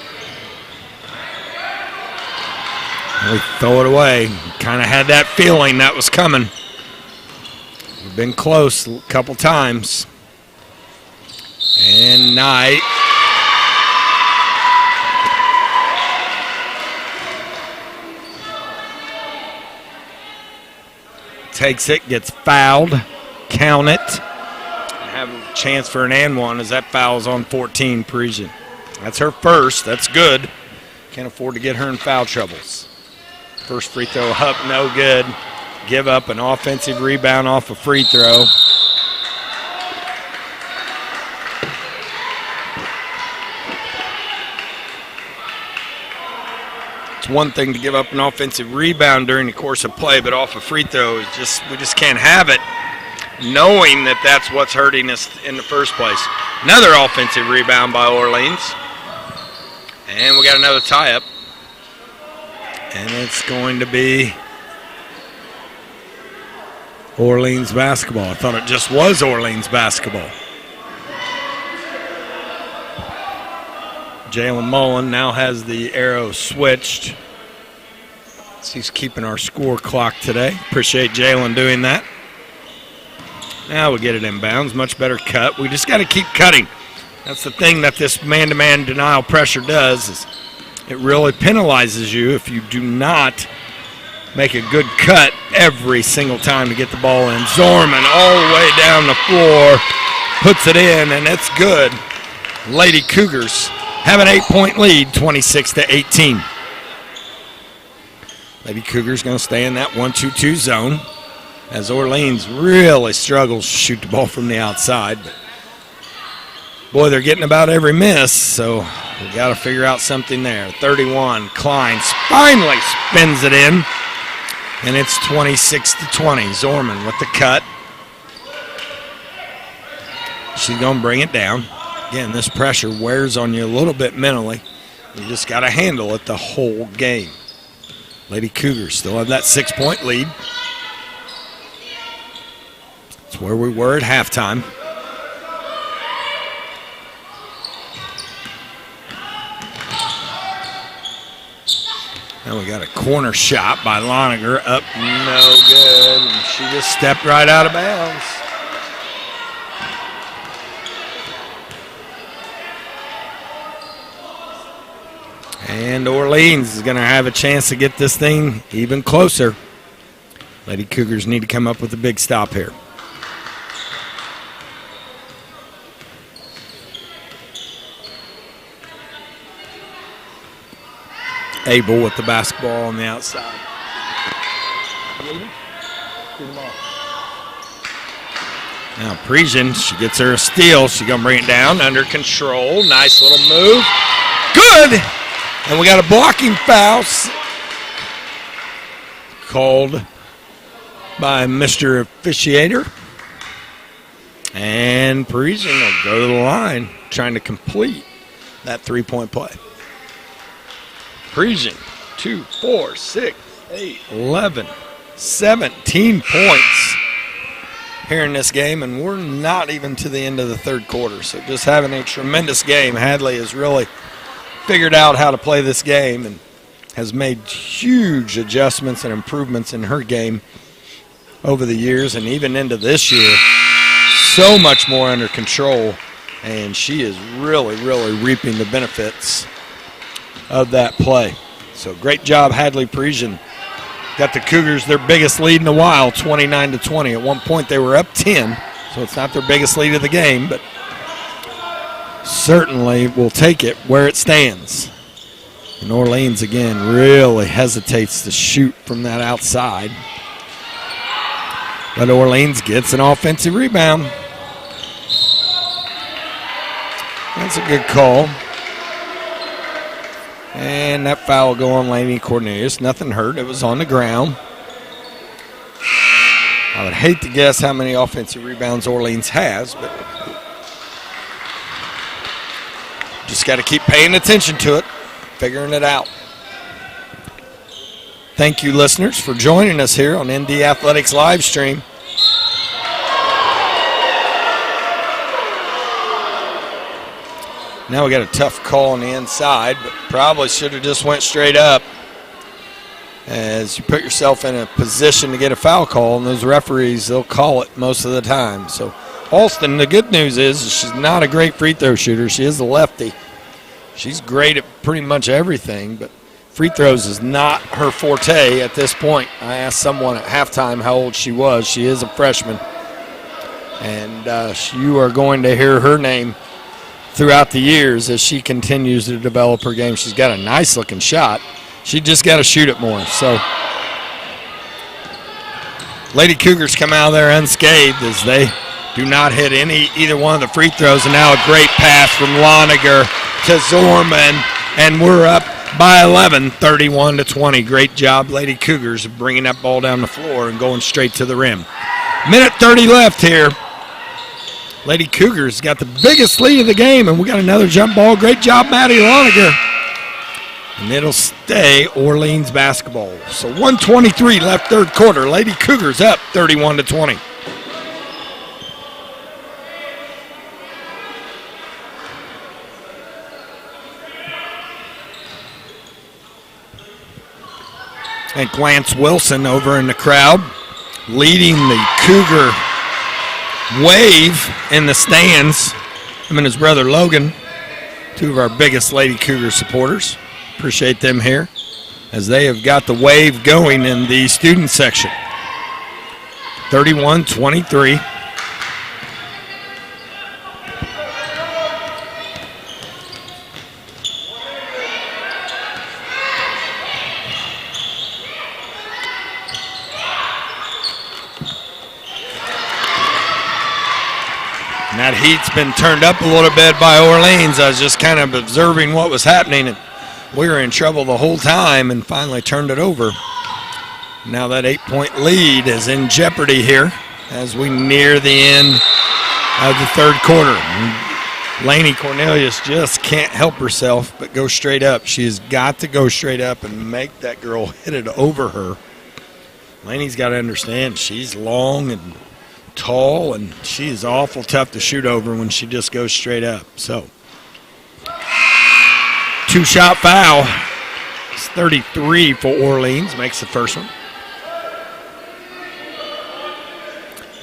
We throw it away. Kind of had that feeling that was coming. We've been close a couple times. And Knight. Takes it, gets fouled. Count it. Have a chance for an and one as that foul's on 14, Parisian. That's her first. That's good. Can't afford to get her in foul troubles. First free throw up, no good. Give up an offensive rebound off a free throw. It's one thing to give up an offensive rebound during the course of play, but off a free throw, we just can't have it, knowing that that's what's hurting us in the first place. Another offensive rebound by Orleans. And we got another tie-up. And it's going to be Orleans basketball. I thought it just was Orleans basketball. Jalen Mullen now has the arrow switched. He's keeping our score clock today. Appreciate Jalen doing that. Now we get it inbounds. Much better cut. We just got to keep cutting. That's the thing that this man-to-man denial pressure does, is it really penalizes you if you do not make a good cut every single time to get the ball in. Zorman all the way down the floor, puts it in, and it's good. Lady Cougars have an 8-point lead, 26-18. Lady Cougars going to stay in that 1-2-2 zone as Orleans really struggles to shoot the ball from the outside. But boy, they're getting about every miss, so we got to figure out something there. 31, Klein finally spins it in, and it's 26-20. Zorman with the cut. She's going to bring it down. Again, this pressure wears on you a little bit mentally. You just got to handle it the whole game. Lady Cougars still have that 6-point lead. It's where we were at halftime. Now we got a corner shot by Loniger, up no good, and she just stepped right out of bounds. And Orleans is going to have a chance to get this thing even closer. Lady Cougars need to come up with a big stop here. Abel with the basketball on the outside. Now Parisian, she gets her a steal. She's going to bring it down under control. Nice little move. Good! And we got a blocking foul called by Mr. Officiator. And Parisian will go to the line trying to complete that three-point play. Parisian, 2, 4, 6, 8, 11, 17 points here in this game, and we're not even to the end of the third quarter. So just having a tremendous game. Hadley has really figured out how to play this game and has made huge adjustments and improvements in her game over the years and even into this year. So much more under control, and she is really, really reaping the benefits of that play. So great job, Hadley Parisian. Got the Cougars their biggest lead in a while, 29-20. At one point they were up 10, so it's not their biggest lead of the game, but certainly will take it where it stands. And Orleans, again, really hesitates to shoot from that outside. But Orleans gets an offensive rebound. That's a good call. And that foul will go on Lainey Cornelius. Nothing hurt. It was on the ground. I would hate to guess how many offensive rebounds Orleans has, but just got to keep paying attention to it, figuring it out. Thank you, listeners, for joining us here on ND Athletics live stream. Now we got a tough call on the inside, but probably should have just went straight up. as you put yourself in a position to get a foul call, and those referees, they'll call it most of the time. So Alston, the good news is she's not a great free throw shooter. She is a lefty. She's great at pretty much everything, but free throws is not her forte at this point. I asked someone at halftime how old she was. She is a freshman, and you are going to hear her name throughout the years as she continues to develop her game. She's got a nice-looking shot. She just got to shoot it more. So Lady Cougars come out of there unscathed as they do not hit either one of the free throws. And now a great pass from Loniger to Zorman, and we're up by 11, 31-20. Great job, Lady Cougars, bringing that ball down the floor and going straight to the rim. Minute 30 left here. Lady Cougars got the biggest lead of the game, and we got another jump ball. Great job, Maddie Loniger. And it'll stay Orleans basketball. So 1:23 left third quarter. Lady Cougars up 31-20. And Lance Wilson over in the crowd, leading the Cougar wave in the stands. Him and his brother Logan, two of our biggest Lady Cougar supporters. Appreciate them here as they have got the wave going in the student section. 31-23. And that heat's been turned up a little bit by Orleans. I was just kind of observing what was happening, and we were in trouble the whole time and finally turned it over. Now that 8-point lead is in jeopardy here as we near the end of the third quarter. Lainey Cornelius just can't help herself but go straight up. She's got to go straight up and make that girl hit it over her. Lainey's got to understand she's long and tall, and she is awful tough to shoot over when she just goes straight up. So, two-shot foul. It's 33 for Orleans, makes the first one.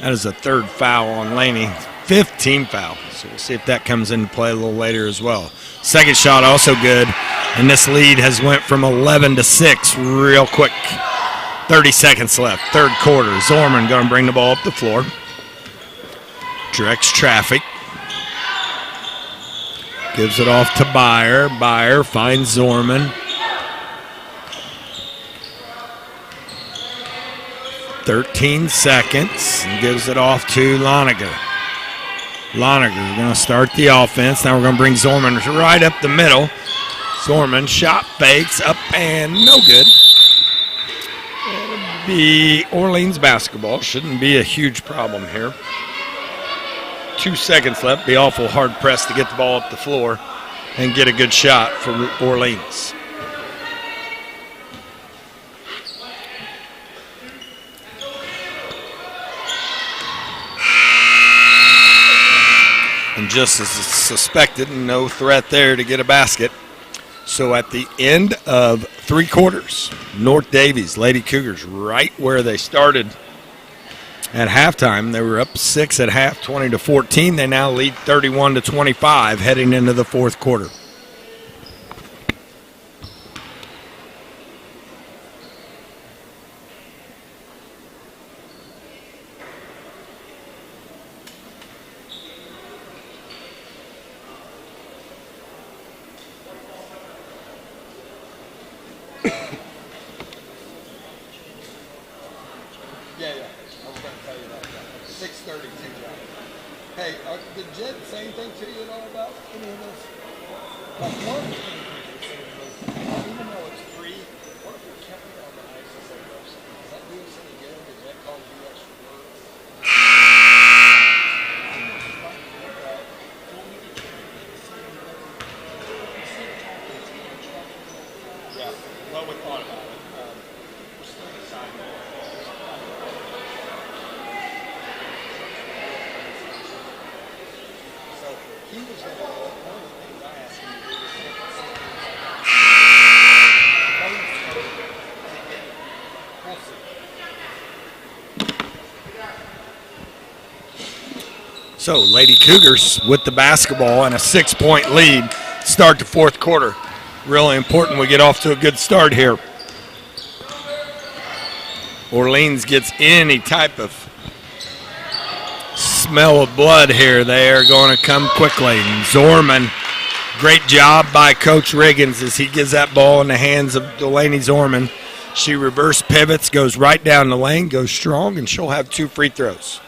That is the third foul on Laney. 15 foul. So we'll see if that comes into play a little later as well. Second shot also good, and this lead has went from 11 to 6 real quick. 30 seconds left, third quarter. Zorman going to bring the ball up the floor. Directs traffic. Gives it off to Byer. Byer finds Zorman. 13 seconds. And gives it off to Loniger. Loniger going to start the offense. Now we're going to bring Zorman right up the middle. Zorman shot fakes up and no good. It'll be Orleans basketball. Shouldn't be a huge problem here. 2 seconds left. Be awful hard pressed to get the ball up the floor and get a good shot for Orleans. And just as suspected, no threat there to get a basket. So at the end of three quarters, North Daviess, Lady Cougars, right where they started at halftime. They were up 6 at half, 20-14. They now lead 31-25 heading into the fourth quarter. So Lady Cougars with the basketball and a 6-point lead. Start the fourth quarter. Really important we get off to a good start here. Orleans gets any type of smell of blood here. They are going to come quickly. And Zorman, great job by Coach Riggins as he gives that ball in the hands of Delaney Zorman. She reverse pivots, goes right down the lane, goes strong, and she'll have 2 free throws.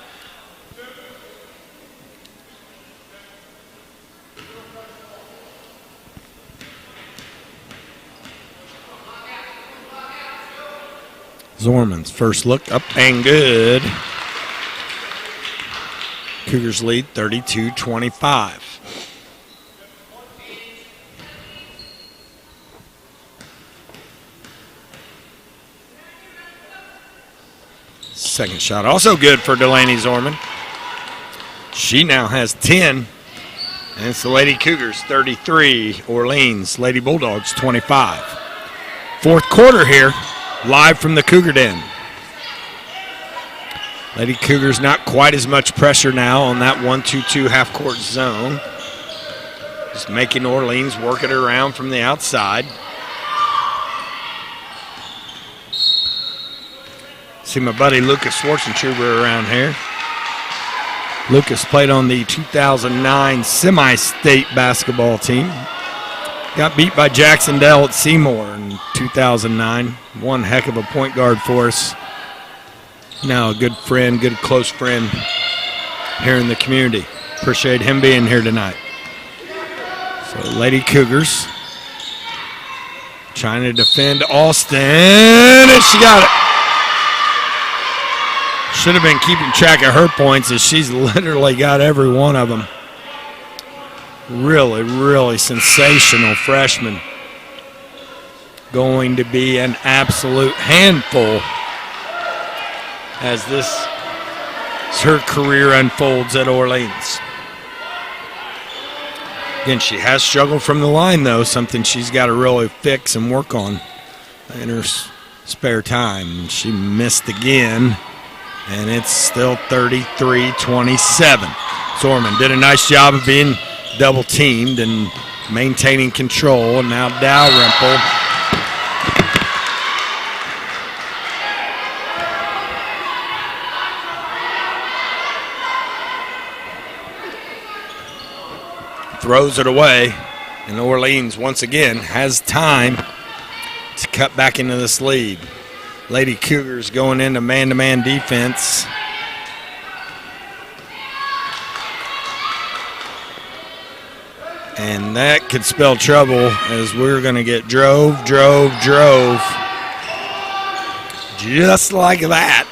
Zorman's first look up and good. Cougars lead 32-25. Second shot also good for Delaney Zorman. She now has 10. And it's the Lady Cougars 33, Orleans, Lady Bulldogs 25. Fourth quarter here. Live from the Cougar Den. Lady Cougars not quite as much pressure now on that 1-2-2 half-court zone. Just making Orleans work it around from the outside. See my buddy Lucas Schwartzentruber around here. Lucas played on the 2009 semi-state basketball team. Got beat by Jacksonville at Seymour in 2009. One heck of a point guard for us. Now a good friend, good close friend here in the community. Appreciate him being here tonight. So Lady Cougars trying to defend Austin, and she got it. Should have been keeping track of her points as she's literally got every one of them. Really, really sensational freshman. Going to be an absolute handful as her career unfolds at Orleans. Again, she has struggled from the line, though, something she's got to really fix and work on in her spare time. She missed again, and it's still 33-27. Zorman did a nice job of being double-teamed and maintaining control, and now Dalrymple. Throws it away, and Orleans once again has time to cut back into this lead. Lady Cougars going into man-to-man defense. And that could spell trouble as we're going to get drove. Just like that.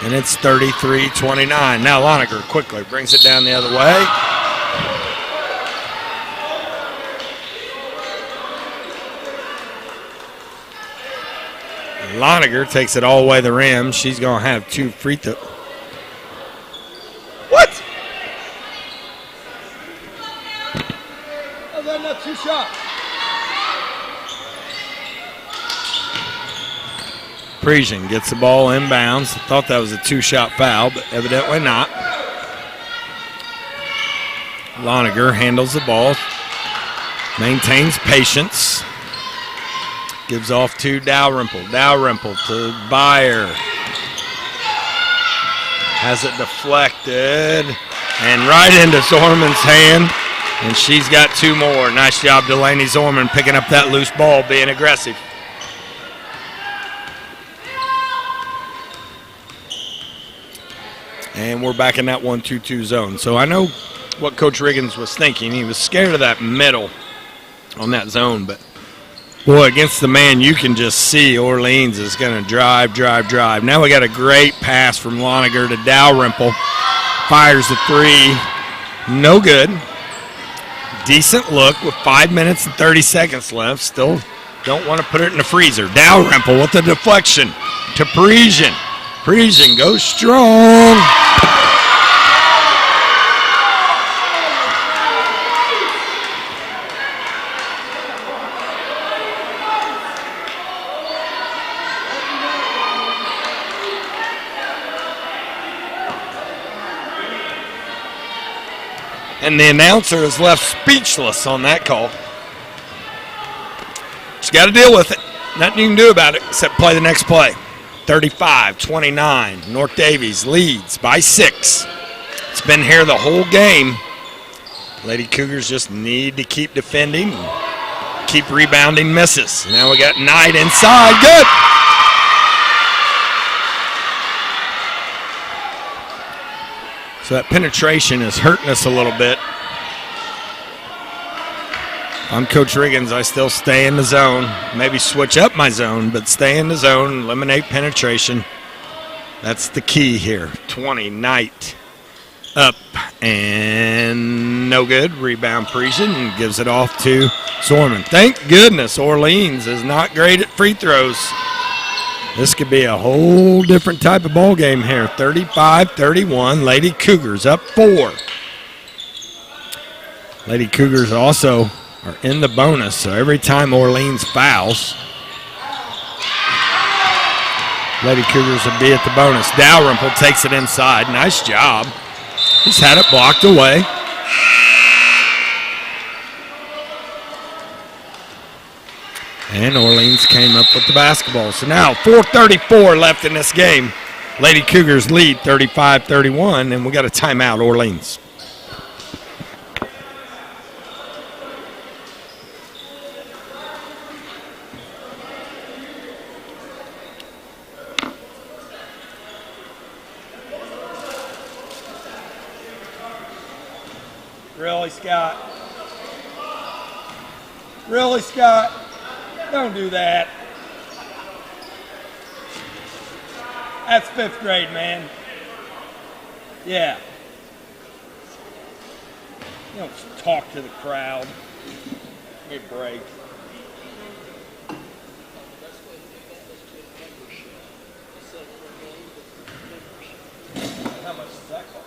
And it's 33-29. Now Loniger quickly brings it down the other way. Loniger takes it all the way to the rim. She's going to have 2 free throws. What? How's that not 2 shots? Parisian gets the ball inbounds. Thought that was a 2-shot foul, but evidently not. Loniger handles the ball, maintains patience. Gives off to Dalrymple. Dalrymple to Byer. Has it deflected. And right into Zorman's hand. And she's got 2 more. Nice job, Delaney Zorman, picking up that loose ball, being aggressive. And we're back in that 1-2-2 zone. So I know what Coach Riggins was thinking. He was scared of that middle on that zone, but boy, against the man, you can just see Orleans is going to drive. Now we got a great pass from Loniger to Dalrymple. Fires the 3. No good. Decent look with 5 minutes and 30 seconds left. Still don't want to put it in the freezer. Dalrymple with the deflection to Parisian. Parisian goes strong. And the announcer is left speechless on that call. Just got to deal with it. Nothing you can do about it except play the next play. 35-29. North Daviess leads by 6. It's been here the whole game. Lady Cougars just need to keep defending, keep rebounding misses. Now we got Knight inside. Good. So that penetration is hurting us a little bit. I'm Coach Riggins. I still stay in the zone. Maybe switch up my zone, but stay in the zone, eliminate penetration. That's the key here. 20, Knight up and no good. Rebound Parisian and gives it off to Zorman. Thank goodness Orleans is not great at free throws. This could be a whole different type of ball game here. 35-31. Lady Cougars up 4. Lady Cougars also are in the bonus, so every time Orleans fouls, Lady Cougars will be at the bonus. Dalrymple takes it inside. Nice job. He's had it blocked away. And Orleans came up with the basketball. So now 4:34 left in this game. Lady Cougars lead 35-31, and we got a timeout, Orleans. Really, Scott? Really, Scott? Don't do that. That's 5th grade, man. Yeah. You don't talk to the crowd. Give me a break. How much does that cost?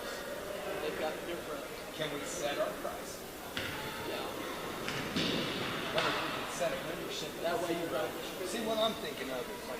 They've got different. Can we set our price? Yeah. Wonder if we could set a membership. That way you run. See, what I'm thinking of is like,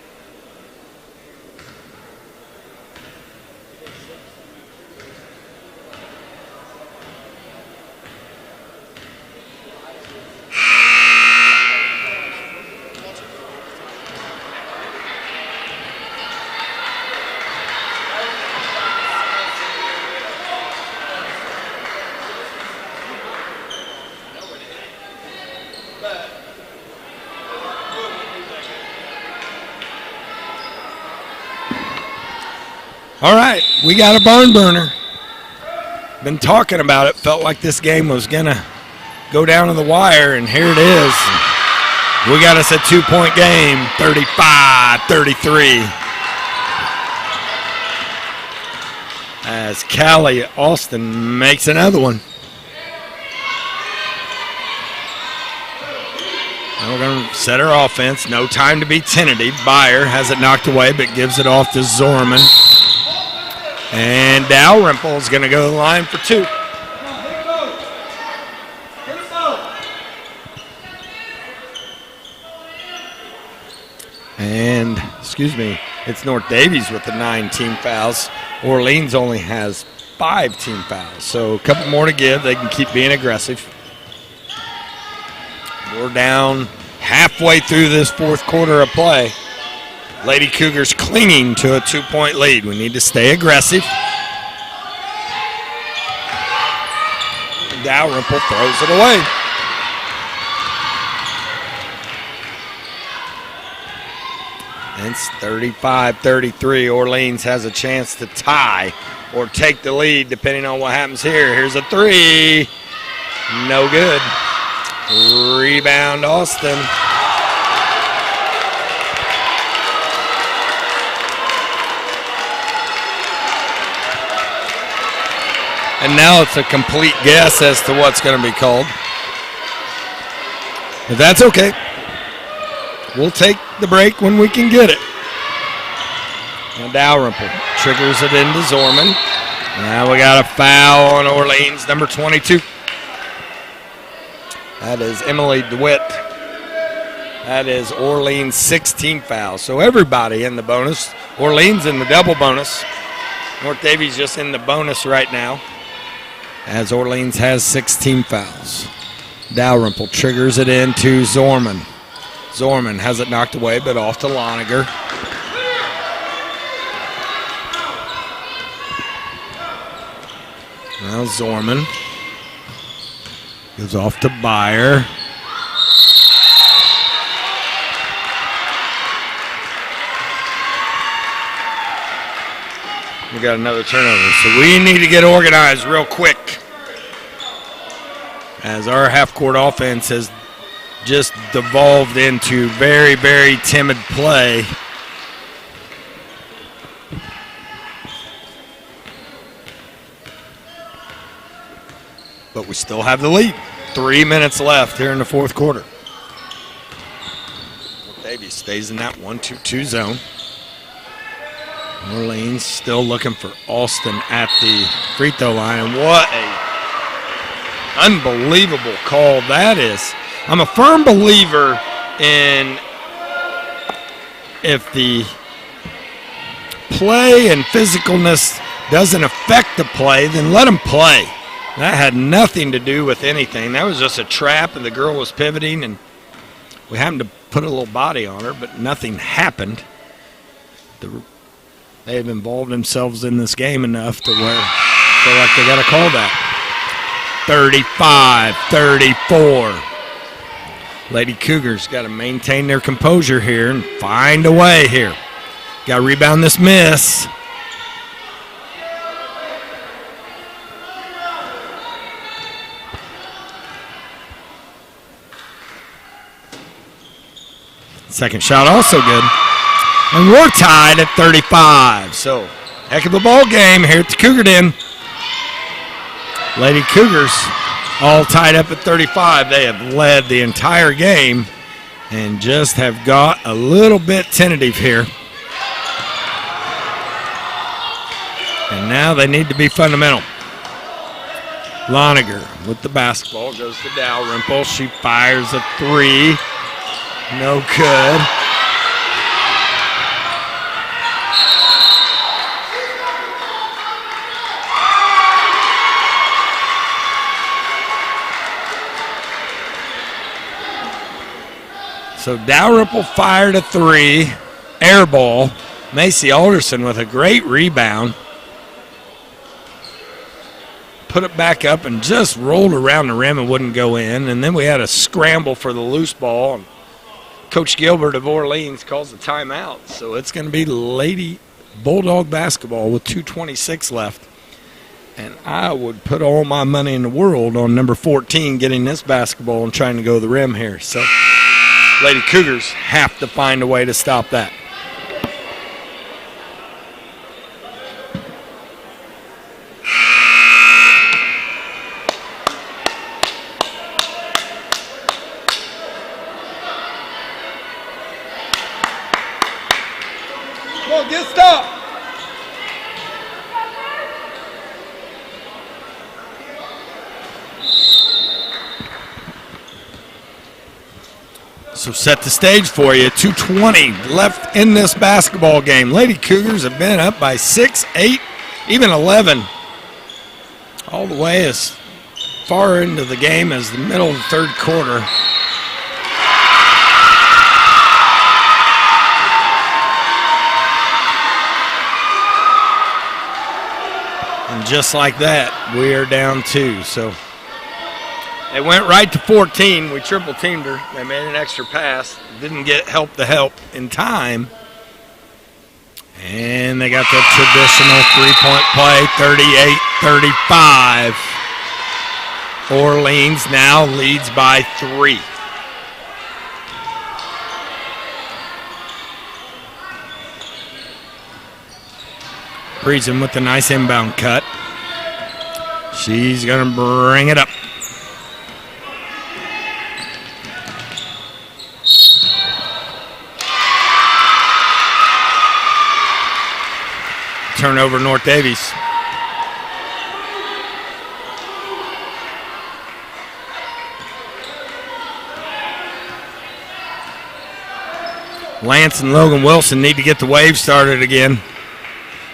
All right, we got a barn burner. Been talking about it. Felt like this game was going to go down to the wire, and here it is. We got us a 2-point game, 35-33. As Callie Austin makes another one. Now we're going to set our offense. No time to be tentative. Byer has it knocked away, but gives it off to Zorman. And Dalrymple is going to go to the line for 2. And, excuse me, it's North Daviess with the 9 team fouls. Orleans only has 5 team fouls. So a couple more to give. They can keep being aggressive. We're down halfway through this 4th quarter of play. Lady Cougars clinging to a 2-point lead. We need to stay aggressive. Dalrymple throws it away. And it's 35-33. Orleans has a chance to tie or take the lead depending on what happens here. Here's a 3. No good. Rebound Austin. And now it's a complete guess as to what's going to be called. But that's okay. We'll take the break when we can get it. And Dalrymple triggers it into Zorman. Now we got a foul on Orleans, number 22. That is Emily DeWitt. That is Orleans' 16 fouls. So everybody in the bonus. Orleans in the double bonus. North Daviess just in the bonus right now. as Orleans has 16 fouls. Dalrymple triggers it into Zorman. Zorman has it knocked away, but off to Loniger. Now Zorman goes off to Byer. We got another turnover, so we need to get organized real quick, as our half-court offense has just devolved into very, very timid play. But we still have the lead. 3 minutes left here in the fourth quarter. Daviess stays in that 1-2-2 zone. Orleans still looking for Alston at the free throw line. And what a unbelievable call that is. I'm a firm believer in if the play and physicalness doesn't affect the play, then let them play. That had nothing to do with anything. That was just a trap, and the girl was pivoting, and we happened to put a little body on her, but nothing happened. They have involved themselves in this game enough to where I feel like they got to call that. 35-34. Lady Cougars got to maintain their composure here and find a way here. Got to rebound this miss. Second shot also good. And we're tied at 35. So, heck of a ball game here at the Cougar Den. Lady Cougars all tied up at 35. They have led the entire game and just have got a little bit tentative here. And now they need to be fundamental. Loniger with the basketball goes to Dalrymple. She fires a three. No good. So Dalrymple fired a three, air ball. Macy Alderson with a great rebound. Put it back up and just rolled around the rim and wouldn't go in. And then we had a scramble for the loose ball. And Coach Gilbert of Orleans calls a timeout. So it's going to be Lady Bulldog basketball with 2:26 left. And I would put all my money in the world on number 14 getting this basketball and trying to go to the rim here. So Lady Cougars have to find a way to stop that. Come on, get stopped. So set the stage for you. 2:20 left in this basketball game. Lady Cougars have been up by 6, 8, even 11. All the way as far into the game as the middle of the third quarter. And just like that, we are down 2. So they went right to 14. We triple teamed her. They made an extra pass. Didn't get help in time. And they got the traditional three-point play, 38-35. Orleans now leads by 3. Breeden with the nice inbound cut. She's going to bring it up. Turnover, North Daviess. Lance and Logan Wilson need to get the wave started again,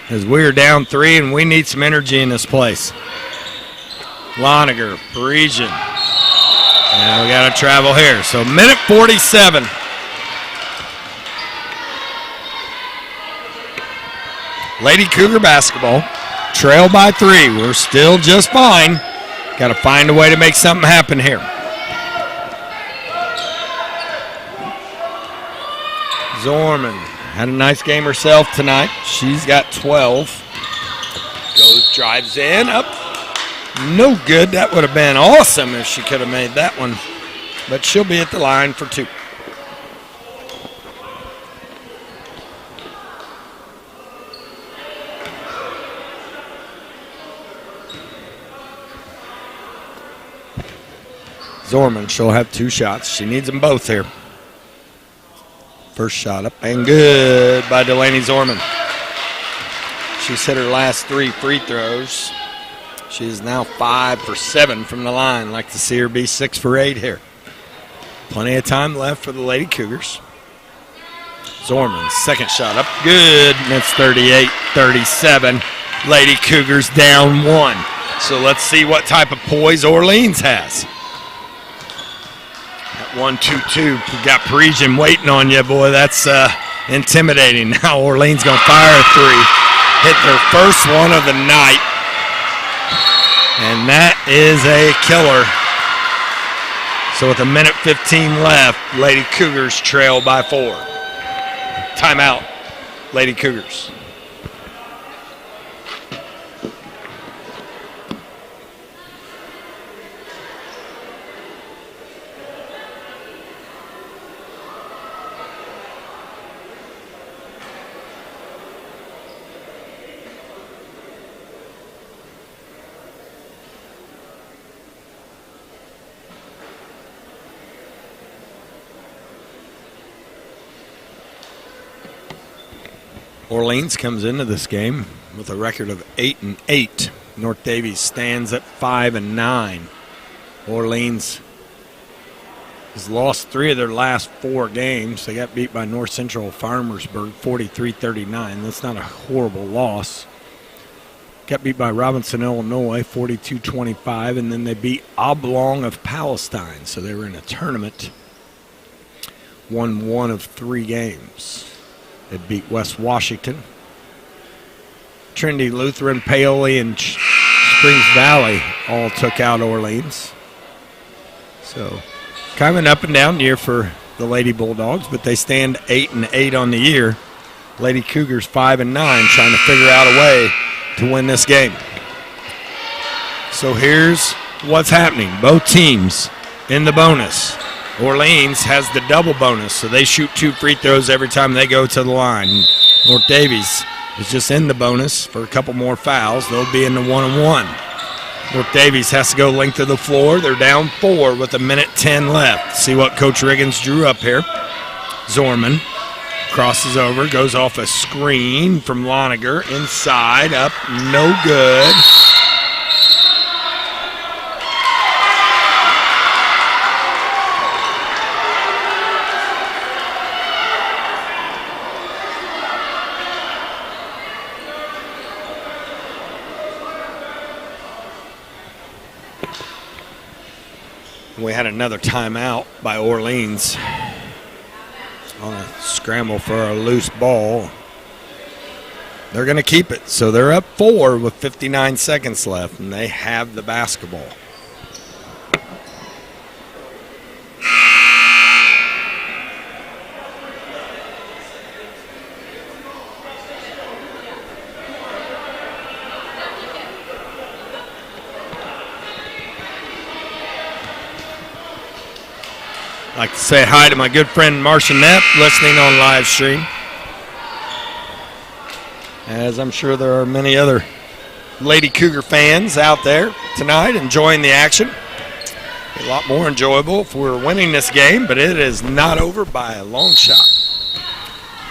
as we're down 3 and we need some energy in this place. Loniger, Parisian. And we got to travel here. So minute 47. Lady Cougar basketball. Trail by 3. We're still just fine. Got to find a way to make something happen here. Zorman had a nice game herself tonight. She's got 12. Drives in, up. No good. That would have been awesome if she could have made that one. But she'll be at the line for 2. Zorman, she'll have 2 shots. She needs them both here. First shot up and good by Delaney Zorman. She's hit her last 3 free throws. She is now 5 for 7 from the line. Like to see her be 6 for 8 here. Plenty of time left for the Lady Cougars. Zorman, second shot up, good. And it's 38-37. Lady Cougars down 1. So let's see what type of poise Orleans has. That 1-2-2. We got Parisian waiting on you, boy. That's intimidating. Now Orleans going to fire a 3. Hit their first one of the night. And that is a killer. So with a minute 15 left, Lady Cougars trail by 4. Timeout, Lady Cougars. Orleans comes into this game with a record of 8-8. North Daviess stands at 5-9. Orleans has lost 3 of their last 4 games. They got beat by North Central Farmersburg 43-39. That's not a horrible loss. Got beat by Robinson, Illinois 42-25, and then they beat Oblong of Palestine. So they were in a tournament. Won 1 of 3 games. They beat West Washington. Trinity Lutheran, Paoli, and Springs Valley all took out Orleans. So kind of an up and down year for the Lady Bulldogs, but they stand 8-8 on the year. Lady Cougars 5-9, trying to figure out a way to win this game. So here's what's happening. Both teams in the bonus. Orleans has the double bonus, so they shoot 2 free throws every time they go to the line. North Daviess is just in the bonus for a couple more fouls. They'll be in the 1-on-1. North Daviess has to go length of the floor. They're down 4 with a minute 10 left. See what Coach Riggins drew up here. Zorman crosses over, goes off a screen from Loniger. Inside, up, no good. We had another timeout by Orleans on a scramble for a loose ball. They're going to keep it. So they're up 4 with 59 seconds left, and they have the basketball. I'd like to say hi to my good friend Marcia Knapp listening on live stream. As I'm sure there are many other Lady Cougar fans out there tonight enjoying the action. A lot more enjoyable if we're winning this game, but it is not over by a long shot.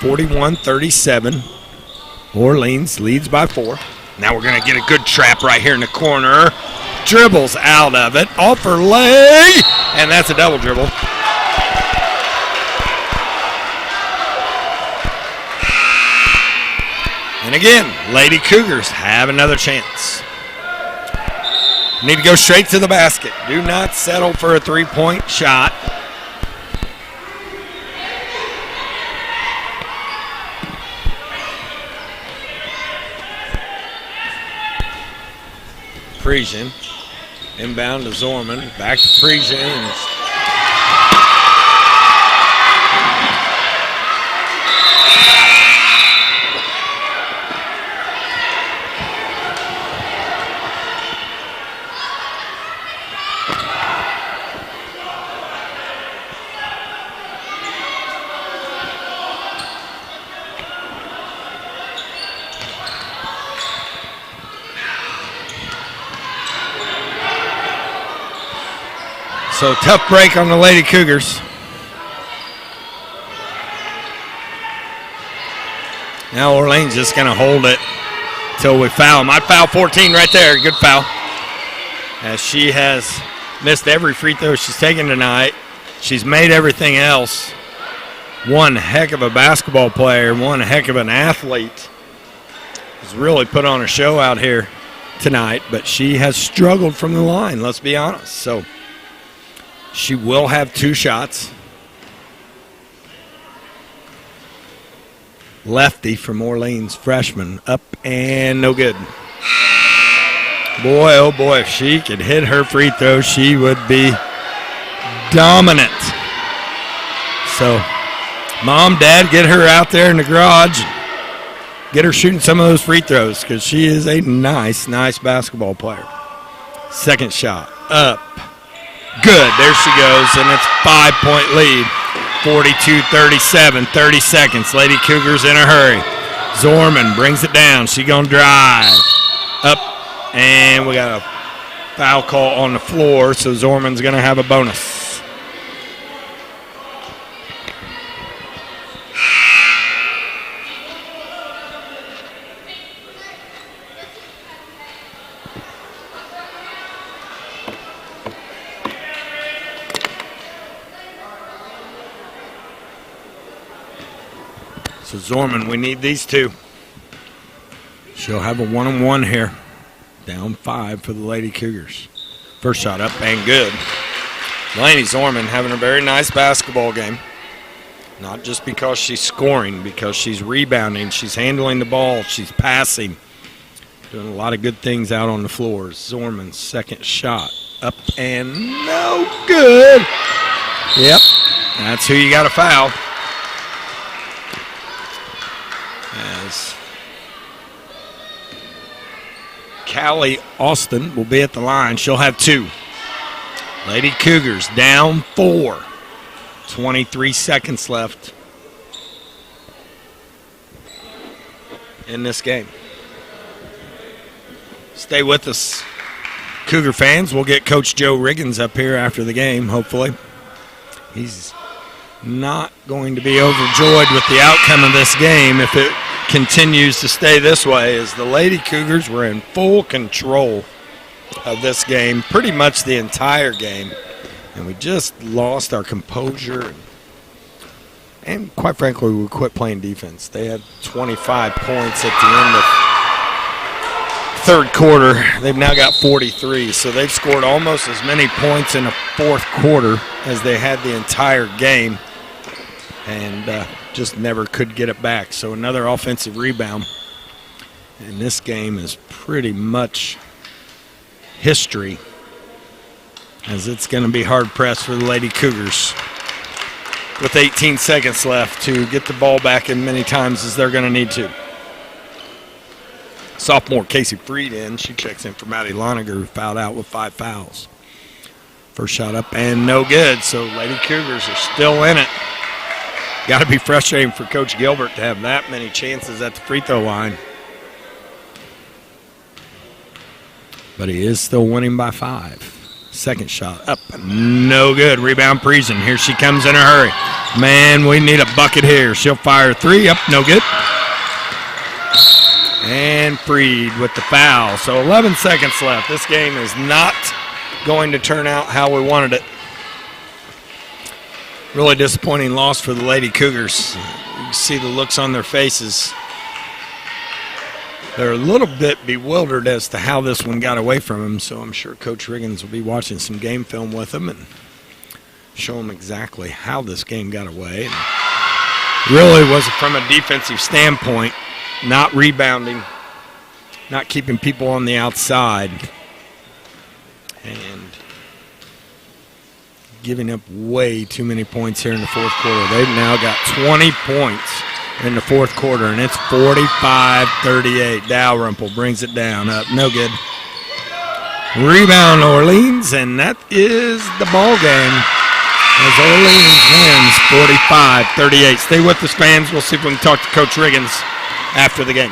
41-37. Orleans leads by 4. Now we're going to get a good trap right here in the corner. Dribbles out of it. Off her leg. And that's a double dribble. And again, Lady Cougars have another chance. Need to go straight to the basket. Do not settle for a three-point shot. Parisian. Inbound to Zorman. Back to Parisian. So tough break on the Lady Cougars. Now Orleans just going to hold it till we foul. My foul 14 right there. Good foul. As she has missed every free throw she's taken tonight. She's made everything else. One heck of a basketball player, one heck of an athlete. Has really put on a show out here tonight, but she has struggled from the line, let's be honest. So she will have two shots. Lefty from Orleans, freshman, up and no good. Boy, oh boy, if she could hit her free throw, she would be dominant. So, Mom, Dad, get her out there in the garage. Get her shooting some of those free throws because she is a nice basketball player. Second shot, up. Good, there she goes, and it's 5-point lead. 42-37, 30 seconds. Lady Cougars in a hurry. Zorman brings it down. She gonna drive. Up, and we got a foul call on the floor, so Zorman's gonna have a bonus. So Zorman, we need these two. She'll have a one-on-one here. Down 5 for the Lady Cougars. First shot up and good. Delaney Zorman having a very nice basketball game. Not just because she's scoring, because she's rebounding, she's handling the ball, she's passing. Doing a lot of good things out on the floor. Zorman's second shot. Up and no good. Yep, that's who you got to foul. As Callie Austin will be at the line. She'll have 2. Lady Cougars down 4. 23 seconds left in this game. Stay with us, Cougar fans. We'll get Coach Joe Riggins up here after the game, hopefully. He's not going to be overjoyed with the outcome of this game if it continues to stay this way, as the Lady Cougars were in full control of this game pretty much the entire game, and we just lost our composure and quite frankly we quit playing defense. They had 25 points at the end of third quarter. They've now got 43, so they've scored almost as many points in the fourth quarter as they had the entire game, and just never could get it back. So another offensive rebound. And this game is pretty much history, as it's going to be hard-pressed for the Lady Cougars with 18 seconds left to get the ball back as many times as they're going to need to. Sophomore Casey Freed in. She checks in for Maddie Loniger, who fouled out with 5 fouls. First shot up and no good, so Lady Cougars are still in it. Got to be frustrating for Coach Gilbert to have that many chances at the free throw line. But he is still winning by 5. Second shot up, no good. Rebound Priesen. Here she comes in a hurry. Man, we need a bucket here. She'll fire 3 up, no good. And Freed with the foul. So 11 seconds left. This game is not going to turn out how we wanted it. Really disappointing loss for the Lady Cougars. You can see the looks on their faces. They're a little bit bewildered as to how this one got away from them, so I'm sure Coach Riggins will be watching some game film with them and show them exactly how this game got away. And really was from a defensive standpoint, not rebounding, not keeping people on the outside, and giving up way too many points here in the fourth quarter. They've now got 20 points in the fourth quarter, and it's 45-38. Dalrymple brings it down, up, no good. Rebound Orleans, and that is the ball game as Orleans wins 45-38. Stay with us, fans. We'll see if we can talk to Coach Riggins after the game.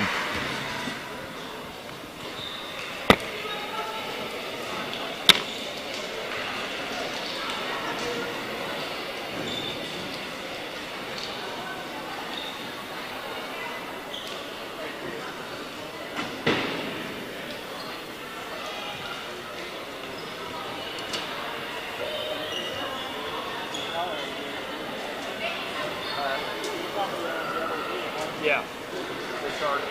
Yeah. They started.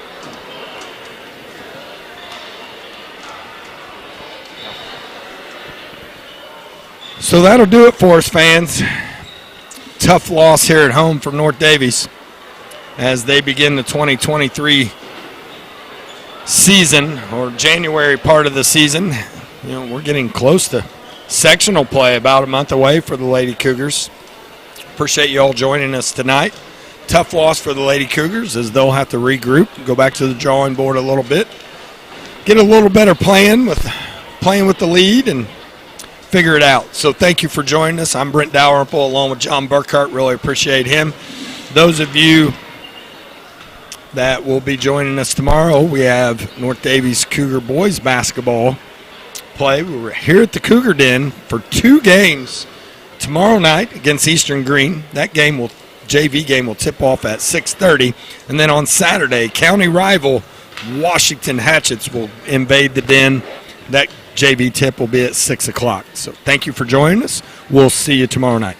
So that'll do it for us, fans. Tough loss here at home for North Daviess as they begin the 2023 season, or January part of the season. You know, we're getting close to sectional play, about a month away for the Lady Cougars. Appreciate you all joining us tonight. Tough loss for the Lady Cougars as they'll have to regroup, go back to the drawing board a little bit, get a little better playing with the lead and figure it out. So thank you for joining us. I'm Brent Dalrymple along with John Burkhart. Really appreciate him. Those of you that will be joining us tomorrow, we have North Daviess Cougar boys basketball play. We're here at the Cougar Den for 2 games tomorrow night against Eastern Green. That JV game will tip off at 6:30. And then on Saturday, county rival Washington Hatchets will invade the Den. That JV tip will be at 6 o'clock. So thank you for joining us. We'll see you tomorrow night.